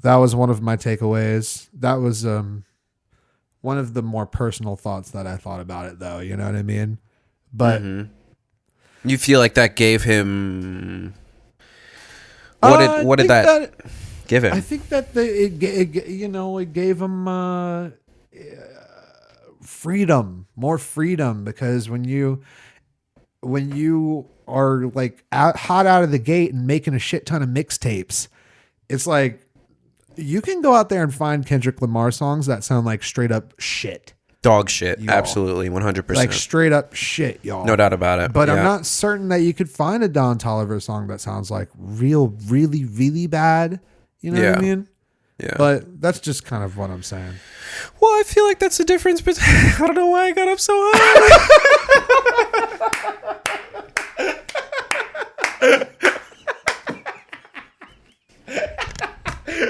was one of my takeaways. That was one of the more personal thoughts that I thought about it, though. You know what I mean? But you feel like that gave him. What did that give him? I think that it gave him freedom, more freedom, because when you are like hot out of the gate and making a shit ton of mixtapes, it's like you can go out there and find Kendrick Lamar songs that sound like straight up shit. Dog shit. Y'all. Absolutely. 100%. Like straight up shit, y'all. No doubt about it. But I'm not certain that you could find a Don Toliver song that sounds like really, really bad. You know what I mean? Yeah. But that's just kind of what I'm saying. Well, I feel like that's the difference between... I don't know why I got up so high.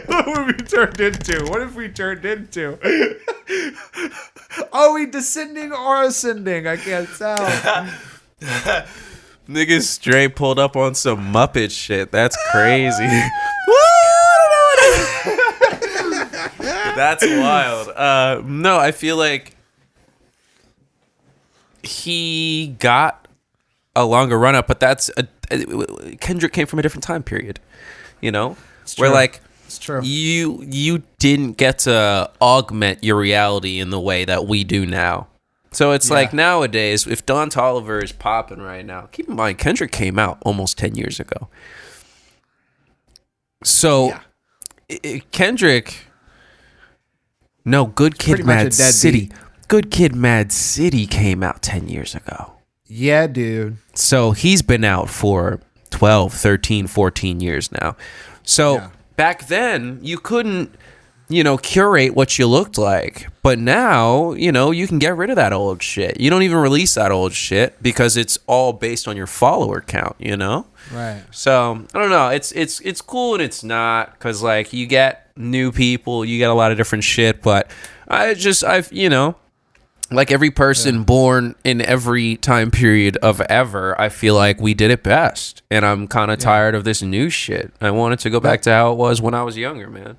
What would we turned into? What if we turned into? Are we descending or ascending? I can't tell. Niggas straight pulled up on some Muppet shit. That's crazy. That's wild. No, I feel like he got a longer run up, but Kendrick came from a different time period, where like it's true. You didn't get to augment your reality in the way that we do now. So it's like nowadays, if Don Toliver is popping right now, keep in mind Kendrick came out almost 10 years ago. So Kendrick, no, Good Kid, Mad City. Good Kid, Mad City came out 10 years ago. Yeah, dude. So he's been out for 12, 13, 14 years now. So back then, you couldn't, curate what you looked like. But now, you can get rid of that old shit. You don't even release that old shit because it's all based on your follower count, Right. So, I don't know. It's cool and it's not because, like, you get new people, you get a lot of different shit. But like every person born in every time period of ever, I feel like we did it best. And I'm kind of tired of this new shit. I want it to go back to how it was when I was younger, man.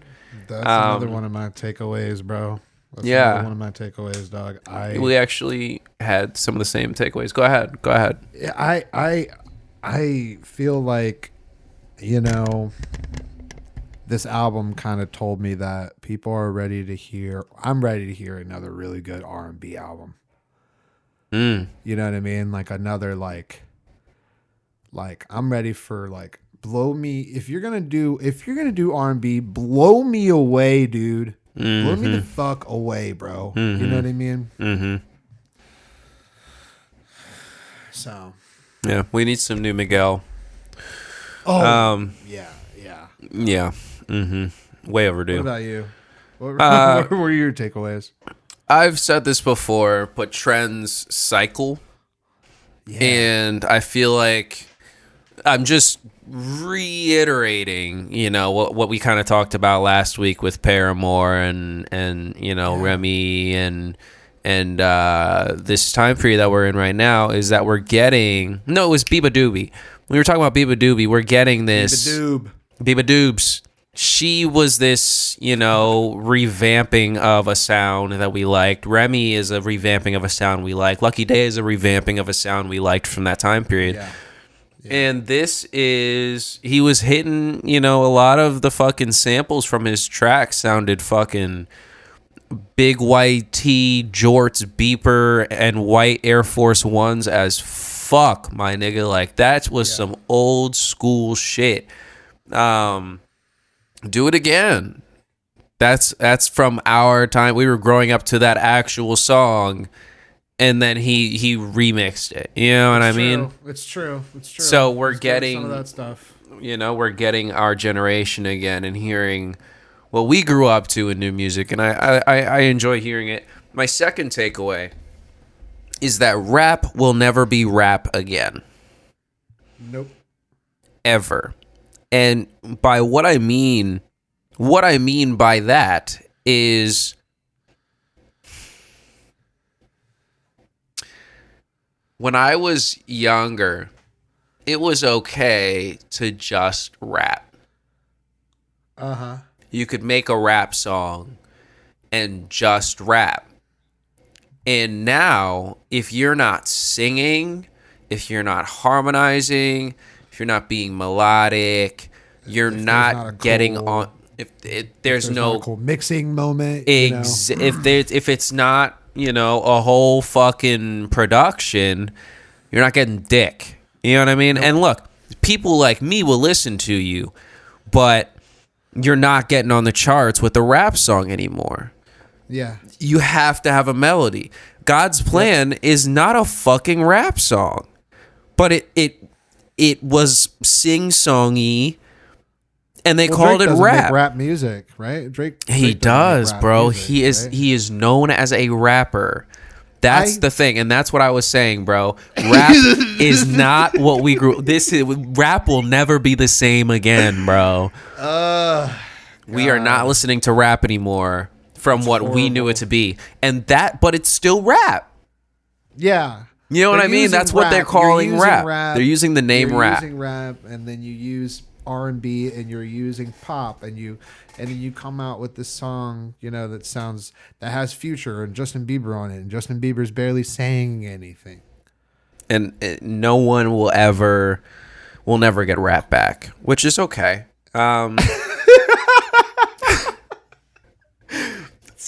That's another one of my takeaways, bro. That's one of my takeaways, dog. We actually had some of the same takeaways. Go ahead. I feel like, this album kind of told me that people are ready to hear. I'm ready to hear another really good R&B album. You know what I mean? Like another like I'm ready for like blow me. If you're gonna do R&B, blow me away, dude. Blow me the fuck away, bro. You know what I mean? Mm-hmm. So yeah, we need some new Miguel. Oh, yeah. Mm-hmm. Way overdue. What about you? What were your takeaways? I've said this before, but trends cycle. Yeah. And I feel like I'm just reiterating, what we kind of talked about last week with Paramore and Remy and this time period that we're in right now is that we're getting... No, it was Biba Doobie. We were talking about Biba Doobie. We're getting this... Biba Doobs. She was this, revamping of a sound that we liked. Remy is a revamping of a sound we like. Lucky Day is a revamping of a sound we liked from that time period. Yeah. And this is... He was hitting, a lot of the fucking samples from his track sounded fucking... Big white tee, jorts, beeper, and white Air Force Ones as fuck, my nigga. Like, that was some old school shit. Do it again. That's from our time. We were growing up to that actual song, and then he remixed it. You know what I mean? It's true. So we're getting some of that stuff. We're getting our generation again and hearing what we grew up to in new music, and I enjoy hearing it. My second takeaway is that rap will never be rap again. Nope. Ever. And by what I mean by that is when I was younger, it was okay to just rap. Uh-huh. You could make a rap song and just rap. And now, if you're not singing, if you're not harmonizing, if you're not being melodic, you're not getting on. If there's no cool mixing moment, if it's not a whole fucking production, you're not getting dick. You know what I mean? Nope. And look, people like me will listen to you, but you're not getting on the charts with a rap song anymore. Yeah. You have to have a melody. God's Plan is not a fucking rap song, but it was sing-songy, and they called Drake it doesn't rap. Make rap music, right? Drake He does, bro. Music, He is known as a rapper. That's the thing, and that's what I was saying, bro. Rap is not what we grew. Rap will never be the same again, bro. We are not listening to rap anymore from what we knew it to be, but it's still rap. Yeah, you know what I mean. That's what they're calling rap. They're using the name rap. Using rap, and then you use R&B, and you're using pop, and then you come out with this song, that has Future and Justin Bieber on it, and Justin Bieber's barely saying anything. And no one will never get rap back, which is okay.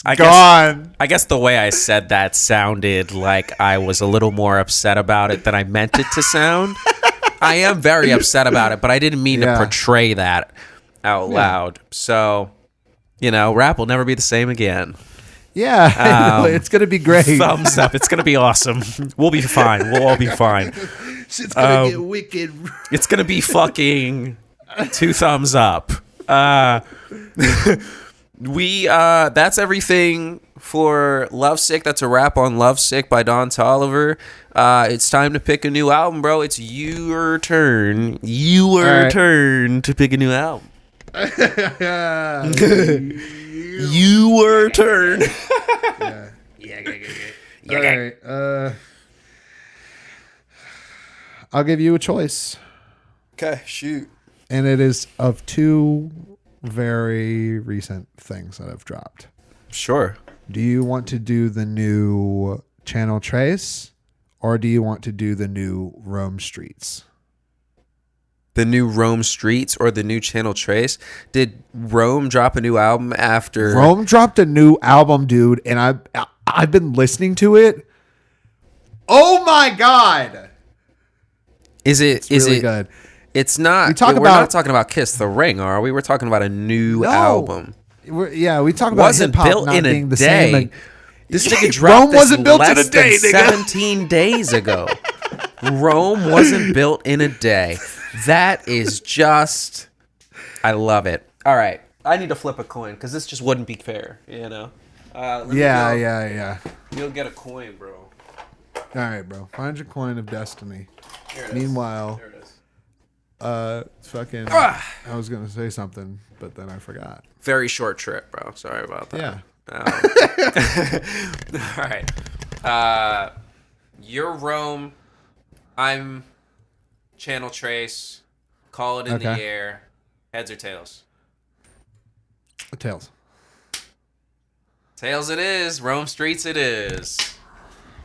I guess the way I said that sounded like I was a little more upset about it than I meant it to sound. I am very upset about it, but I didn't mean to portray that out loud. So, rap will never be the same again. Yeah, it's going to be great. Thumbs up. It's going to be awesome. We'll be fine. We'll all be fine. Shit's going to get wicked. It's going to be fucking 2 thumbs up. That's everything for Lovesick. That's a wrap on Lovesick by Don Toliver. It's time to pick a new album, bro. It's your turn. Turn to pick a new album. Your turn. All right. I'll give you a choice. Okay, shoot. And it is of 2 very recent things that have dropped. Sure. Do you want to do the new Channel Trace, or do you want to do the new Rome Streets? The new Rome Streets or the new Channel Trace? Did Rome drop a new album after? Rome dropped a new album, dude, and I've been listening to it. Oh my god! Is it really good? It's not. We're not talking about Kiss the Ring, are we? We're talking about a new album. We talk about wasn't built in a day. This nigga dropped Rome wasn't built in a day, than 17 days ago. Rome wasn't built in a day. That is just, I love it. All right, I need to flip a coin because this just wouldn't be fair, Yeah. You'll get a coin, bro. All right, bro. Find your coin of destiny. Here it is. Meanwhile, there it is. I was gonna say something, but then I forgot. Very short trip, bro. Sorry about that. Yeah. All right. You're Rome. I'm Channel Trace. Call it in the air. Heads or tails? Tails. Tails it is. Rome Streets it is.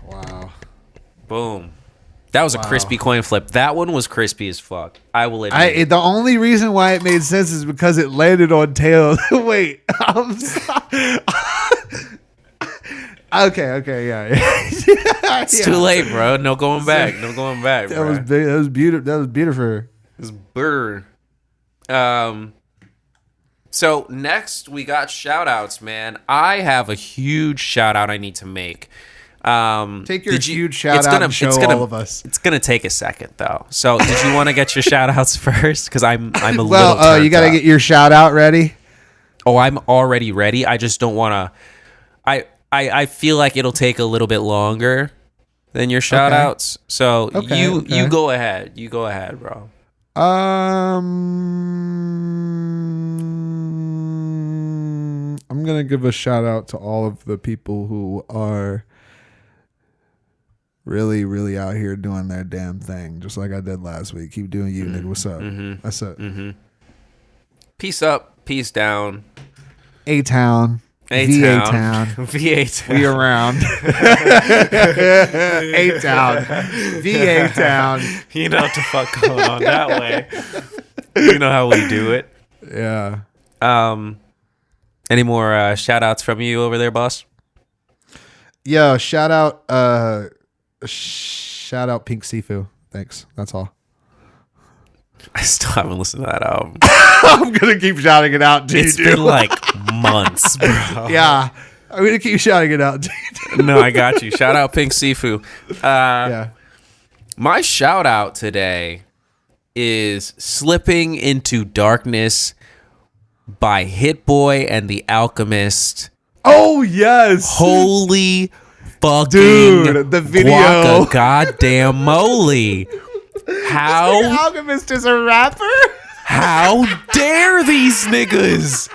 Wow. Boom. That was a crispy coin flip. That one was crispy as fuck. I will admit. The only reason why it made sense is because it landed on tails. Wait. I'm sorry. Okay, yeah. It's too late, bro. No going back. That was big. That was beautiful. That was beautiful. It was bird. So next we got shout outs, man. I have a huge shout out I need to make. Take your huge shout out and show all of us. It's gonna take a second though. So did you want to get your shout outs first? Because I'm a little. Well, you got to get your shout out ready. Oh, I'm already ready. I just don't want to. I feel like it'll take a little bit longer than your shout outs. So you go ahead. You go ahead, bro. I'm gonna give a shout out to all of the people who are really, really out here doing their damn thing, just like I did last week. Keep doing you, nigga. What's up? That's it. Peace up, peace down. A-Town. VA-Town. VA-Town. We around. A-Town. VA-Town. You know what the fuck going on that way. You know how we do it. Yeah. Any more shout outs from you over there, boss? Yo, shout out Pink Sifu. Thanks. That's all. I still haven't listened to that album. I'm gonna keep shouting it out, dude. It's been like months, bro. Yeah, I'm gonna keep shouting it out, dude. No, I got you. Shout out Pink Sifu. Yeah. My shout out today is "Slipping into Darkness" by Hit Boy and the Alchemist. Oh yes! Holy fucking dude, the video! Guaca goddamn moly! How the Alchemist is a rapper? How dare these niggas?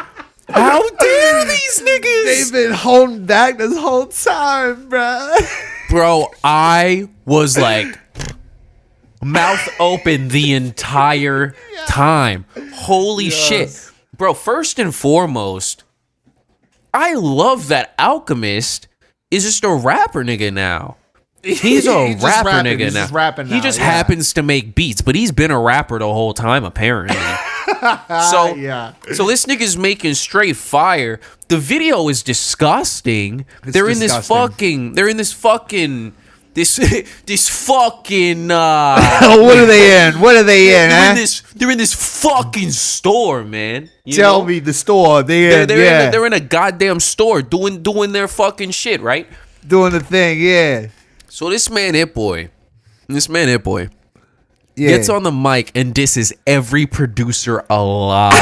How dare these niggas? They've been holding back this whole time, bro. Bro, I was like mouth open the entire time. Holy shit. Bro, first and foremost, I love that Alchemist is just a rapper nigga now. He's a rapper nigga now. He just happens to make beats, but he's been a rapper the whole time, apparently. So this nigga's making straight fire. The video is disgusting. They're in this fucking what are they in? What are they in? They're in this fucking store, man. Tell me the store. They're in a goddamn store doing their fucking shit, right? Doing the thing, yeah. So this man Hit Boy gets on the mic and disses every producer alive.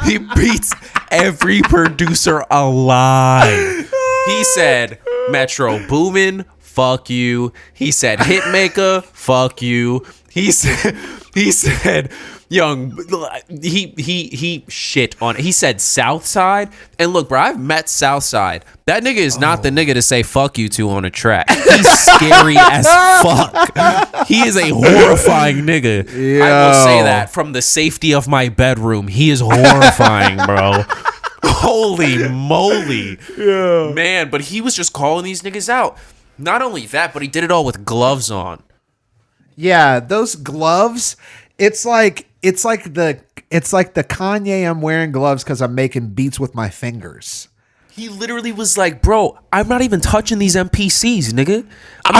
He beats every producer alive. He said Metro Boomin, fuck you. He said Hitmaker, fuck you. He said Young, he shit on it. He said Southside, and look, bro, I've met Southside. That nigga is not the nigga to say fuck you to on a track. He's scary as fuck. He is a horrifying nigga. Yo. I will say that from the safety of my bedroom. He is horrifying, bro. Holy moly, man! But he was just calling these niggas out. Not only that, but he did it all with gloves on. Yeah, those gloves. It's like the Kanye I'm wearing gloves because I'm making beats with my fingers. He literally was like, bro, I'm not even touching these MPCs, nigga. I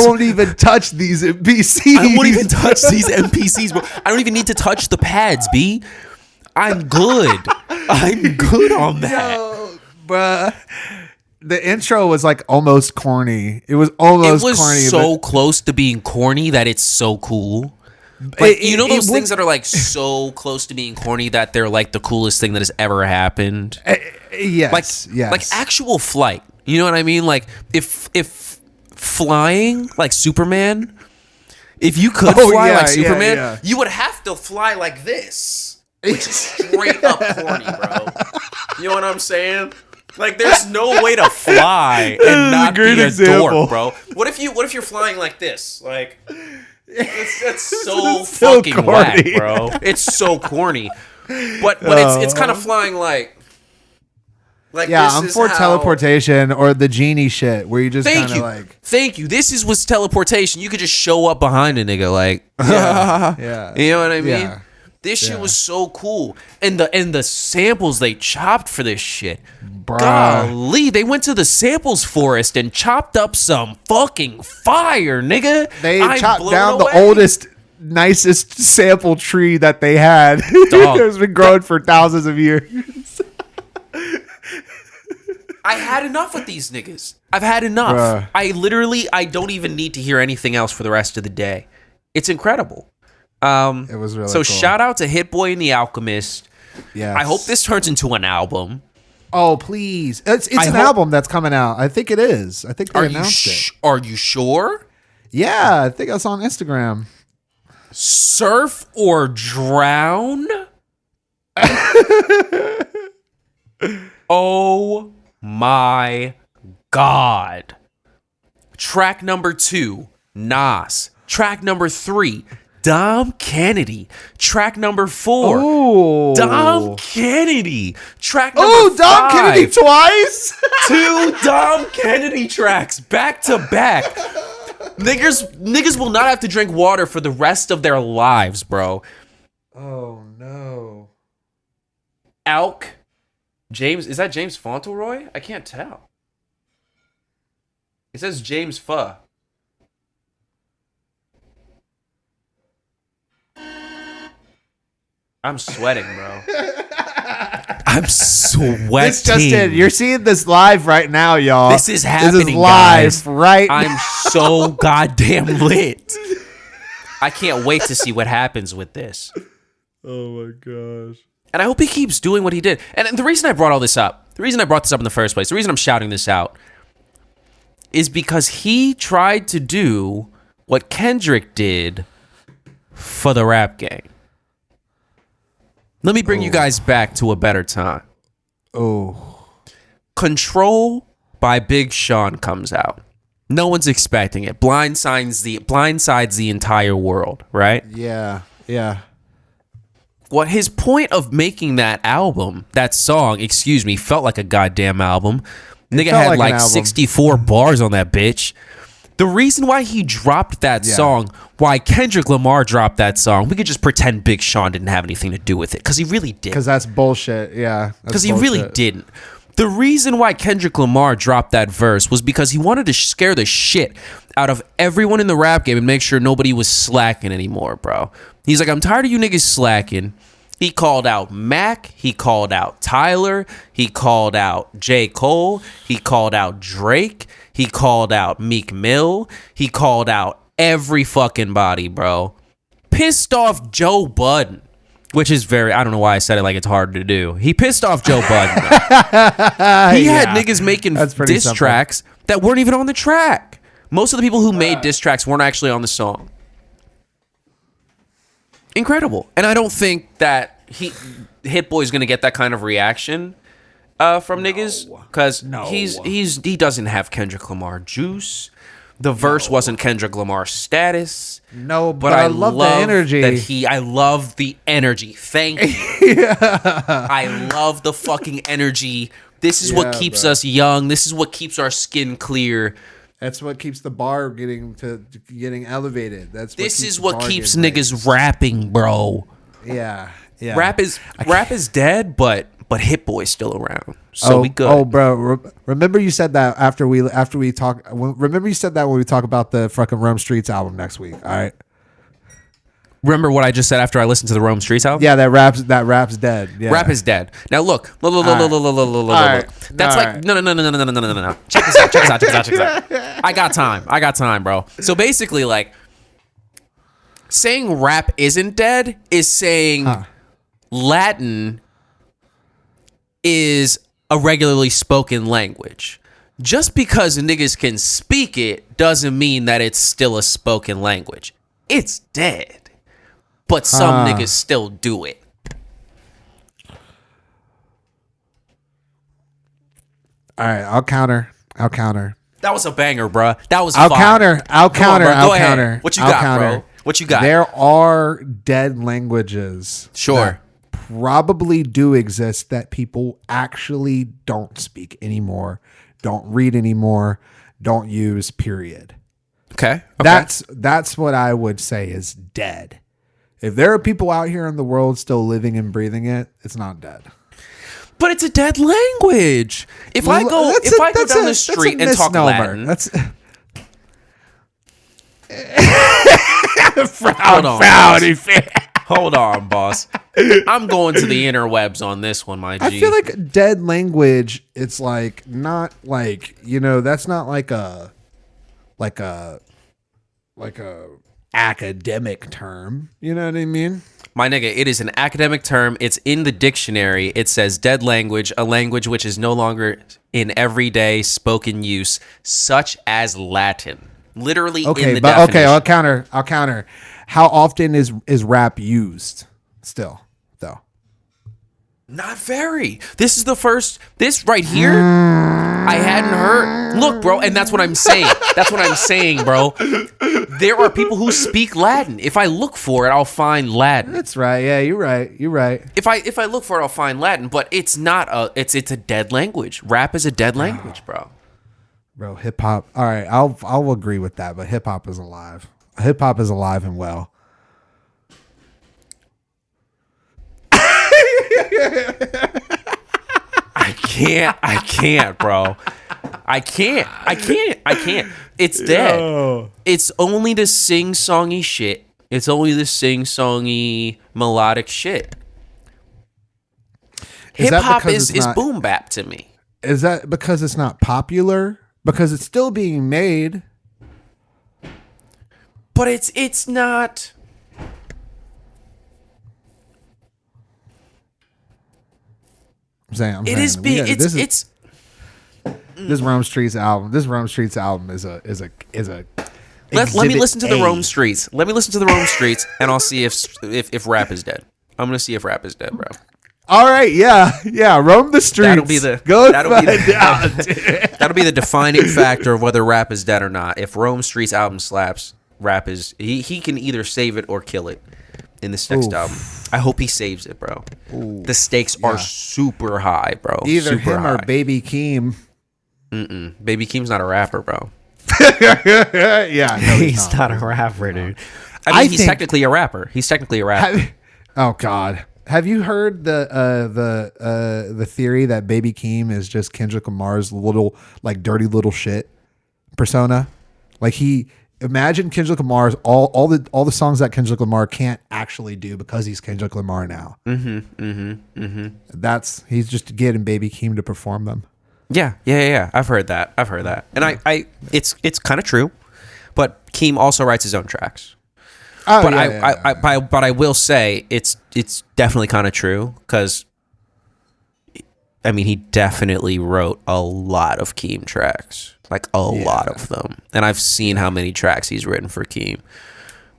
won't even touch these MPCs. I won't even touch these MPCs, bro. I don't even need to touch the pads, B. I'm good. I'm good on that. Yo, bruh. The intro was like almost corny. It was almost corny. It was so close to being corny that it's so cool. Like, you know those things that are like so close to being corny that they're like the coolest thing that has ever happened? Yes. Like actual flight. You know what I mean? Like if flying like Superman, if you could fly like Superman, you would have to fly like this. Which is straight up corny, bro. You know what I'm saying? Like, there's no way to fly and not be a dork, bro. What if you're flying like this? Like, that's so fucking corny. Whack, bro. It's so corny. But it's kind of flying like I'm for teleportation or the genie shit where you just kind of like. Thank you. This was teleportation. You could just show up behind a nigga like. Yeah. You know what I mean? Yeah. This shit was so cool, and the samples they chopped for this shit, bruh. Golly, they went to the samples forest and chopped up some fucking fire, nigga. They chopped down the oldest, nicest sample tree that they had. It's been growing for thousands of years. I had enough with these niggas. I've had enough. Bruh. I don't even need to hear anything else for the rest of the day. It's incredible. It was really so cool. shout out to Hit Boy and the Alchemist. Yes. I hope this turns into an album. Oh, please. It's an album that's coming out. I think it is. I think they announced it. Are you sure? Yeah, I think I saw on Instagram. Surf or Drown? Oh my God. Track number 2, Nas. Track number 3, Dom Kennedy. Track number 4, Oh, Dom Kennedy. Track number 5. Dom Kennedy twice. 2 Dom Kennedy tracks back to back. Niggas will not have to drink water for the rest of their lives, bro. Oh no. Alk. James, is that James Fauntleroy? I can't tell. It says James Fuh. I'm sweating, bro. I'm sweating. This just in. You're seeing this live right now, y'all. This is happening, This is live guys. right now. I'm so goddamn lit. I can't wait to see what happens with this. Oh my gosh. And I hope he keeps doing what he did. And the reason I brought all this up, the reason I brought this up in the first place, the reason I'm shouting this out is because he tried to do what Kendrick did for the rap game. Let me bring you guys back to a better time. Oh. Control by Big Sean comes out. No one's expecting it. Blindsides the entire world, right? Yeah. Yeah. What his point of making that album, that song, felt like a goddamn album. Nigga had like 64 bars on that bitch. The reason why he dropped that song, why Kendrick Lamar dropped that song, we could just pretend Big Sean didn't have anything to do with it, because he really did. Because that's bullshit. Yeah. Because he really didn't. The reason why Kendrick Lamar dropped that verse was because he wanted to scare the shit out of everyone in the rap game and make sure nobody was slacking anymore, bro. He's like, I'm tired of you niggas slacking. He called out Mac. He called out Tyler. He called out J. Cole. He called out Drake. He called out Meek Mill. He called out every fucking body, bro. Pissed off Joe Budden, which is I don't know why I said it like it's hard to do. He pissed off Joe Budden. He had niggas making diss tracks that weren't even on the track. Most of the people who made diss tracks weren't actually on the song. Incredible. And I don't think that Hit Boy's gonna get that kind of reaction from niggas, because he doesn't have Kendrick Lamar juice. The verse wasn't Kendrick Lamar's status. No, but I love the energy. I love the energy. Thank you. I love the fucking energy. This is what keeps us young. This is what keeps our skin clear. That's what keeps the bar getting elevated. This is what keeps niggas rapping, bro. Yeah. Yeah. Rap is dead, but Hit Boy's still around. So we good. Oh, bro. Remember you said that after we talk. Remember you said that when we talk about the fucking Rome Streets album next week. All right. Remember what I just said after I listened to the Rome Streets album? Yeah, that rap's dead. Yeah. Rap is dead. Now look. That's like no. Check this out. I got time, bro. So basically, like, saying rap isn't dead is saying Latin is a regularly spoken language. Just because niggas can speak it doesn't mean that it's still a spoken language. It's dead. But some niggas still do it. All right, I'll counter. That was a banger, bro. That was I'll fire. counter. What you got, bro? What you got? There are dead languages. Sure. Probably do exist that people actually don't speak anymore, don't read anymore, don't use, period. Okay. That's what I would say is dead. If there are people out here in the world still living and breathing it, it's not dead. But it's a dead language. If I go down the street and talk Latin, that's Hold on, boss. I'm going to the interwebs on this one, my G. I feel like dead language. It's like not like that's not like a academic term. You know what I mean? My nigga, it is an academic term. It's in the dictionary. It says dead language, a language which is no longer in everyday spoken use, such as Latin. Literally in the definition. Okay, I'll counter. How often is rap used still, though? Not very. This is the first. This right here, I hadn't heard. Look, bro, and that's what I'm saying. That's what I'm saying, bro. There are people who speak Latin. If I look for it, I'll find Latin. That's right. Yeah, you're right. If I look for it, I'll find Latin. But it's not a. It's a dead language. Rap is a dead language, bro. Bro, hip hop. All right, I'll agree with that. But hip hop is alive. Hip hop is alive and well. I can't, bro. I can't. It's dead. Yo. It's only the sing-songy shit. It's only the sing-songy melodic shit. Hip-hop is boom bap to me. Is that because it's not popular? Because it's still being made. But it's not... I'm saying This Rome Streets album. This Rome Streets album is a. Let me listen to the Rome Streets. Let me listen to the Rome Streets, and I'll see if rap is dead. I'm gonna see if rap is dead, bro. All right, yeah. Roam the streets. That'll be the defining factor of whether rap is dead or not. If Rome Streets album slaps, rap is he can either save it or kill it in this next album. I hope he saves it, bro. Ooh, the stakes are super high, bro. Either super him high. or Baby Keem. Baby Keem's not a rapper, bro. Yeah, no, he's not a rapper, dude. I mean, he's technically a rapper. Oh God, have you heard the theory that Baby Keem is just Kendrick Lamar's little dirty little shit persona? Imagine Kendrick Lamar's all the songs that Kendrick Lamar can't actually do because he's Kendrick Lamar now. He's just getting Baby Keem to perform them. Yeah. I've heard that. And I it's kind of true, but Keem also writes his own tracks. But I will say it's definitely kind of true because I mean he definitely wrote a lot of Keem tracks. A lot of them. And I've seen how many tracks he's written for Keem.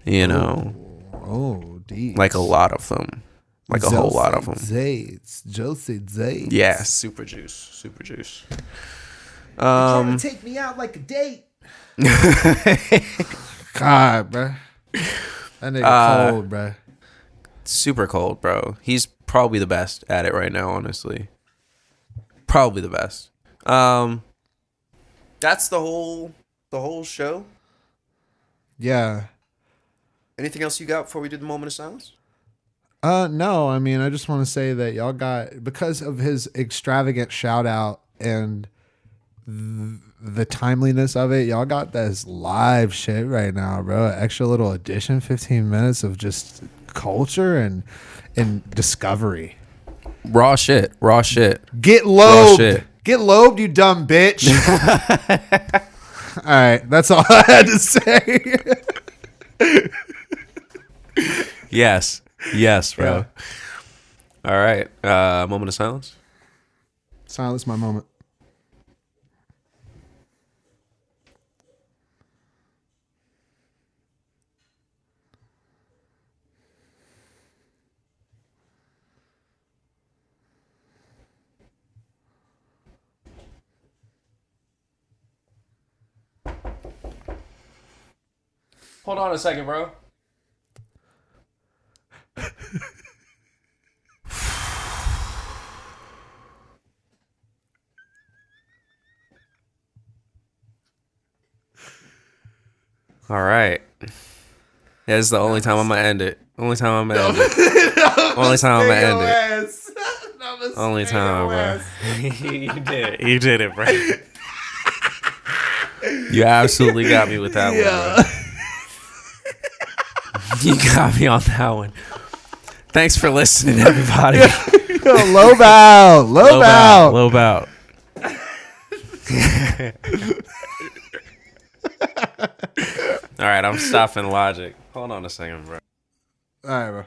You know. Oh, deep. A lot of them. A whole lot of them. Josie Zates. Yeah, super juice. Trying to take me out like a date. God, bro. That nigga cold, bro. Super cold, bro. He's probably the best at it right now, honestly. Probably the best. That's the whole show. Yeah. Anything else you got before we do the moment of silence? No. I mean, I just want to say that y'all got, because of his extravagant shout out and the timeliness of it, y'all got this live shit right now, bro. Extra little addition, 15 minutes of just culture and discovery. Raw shit. Get lobed. Get lobed, you dumb bitch. All right, that's all I had to say. Yes, bro. Yeah. All right, moment of silence. Silence my moment. Hold on a second, bro. All right. This is the only time I'm gonna end it. Only time, bro. You did it, bro. You absolutely got me with that one, bro. You got me on that one. Thanks for listening, everybody. Lobe out. Lobe out. Lobe out. All right, I'm stopping Logic. Hold on a second, bro. All right, bro.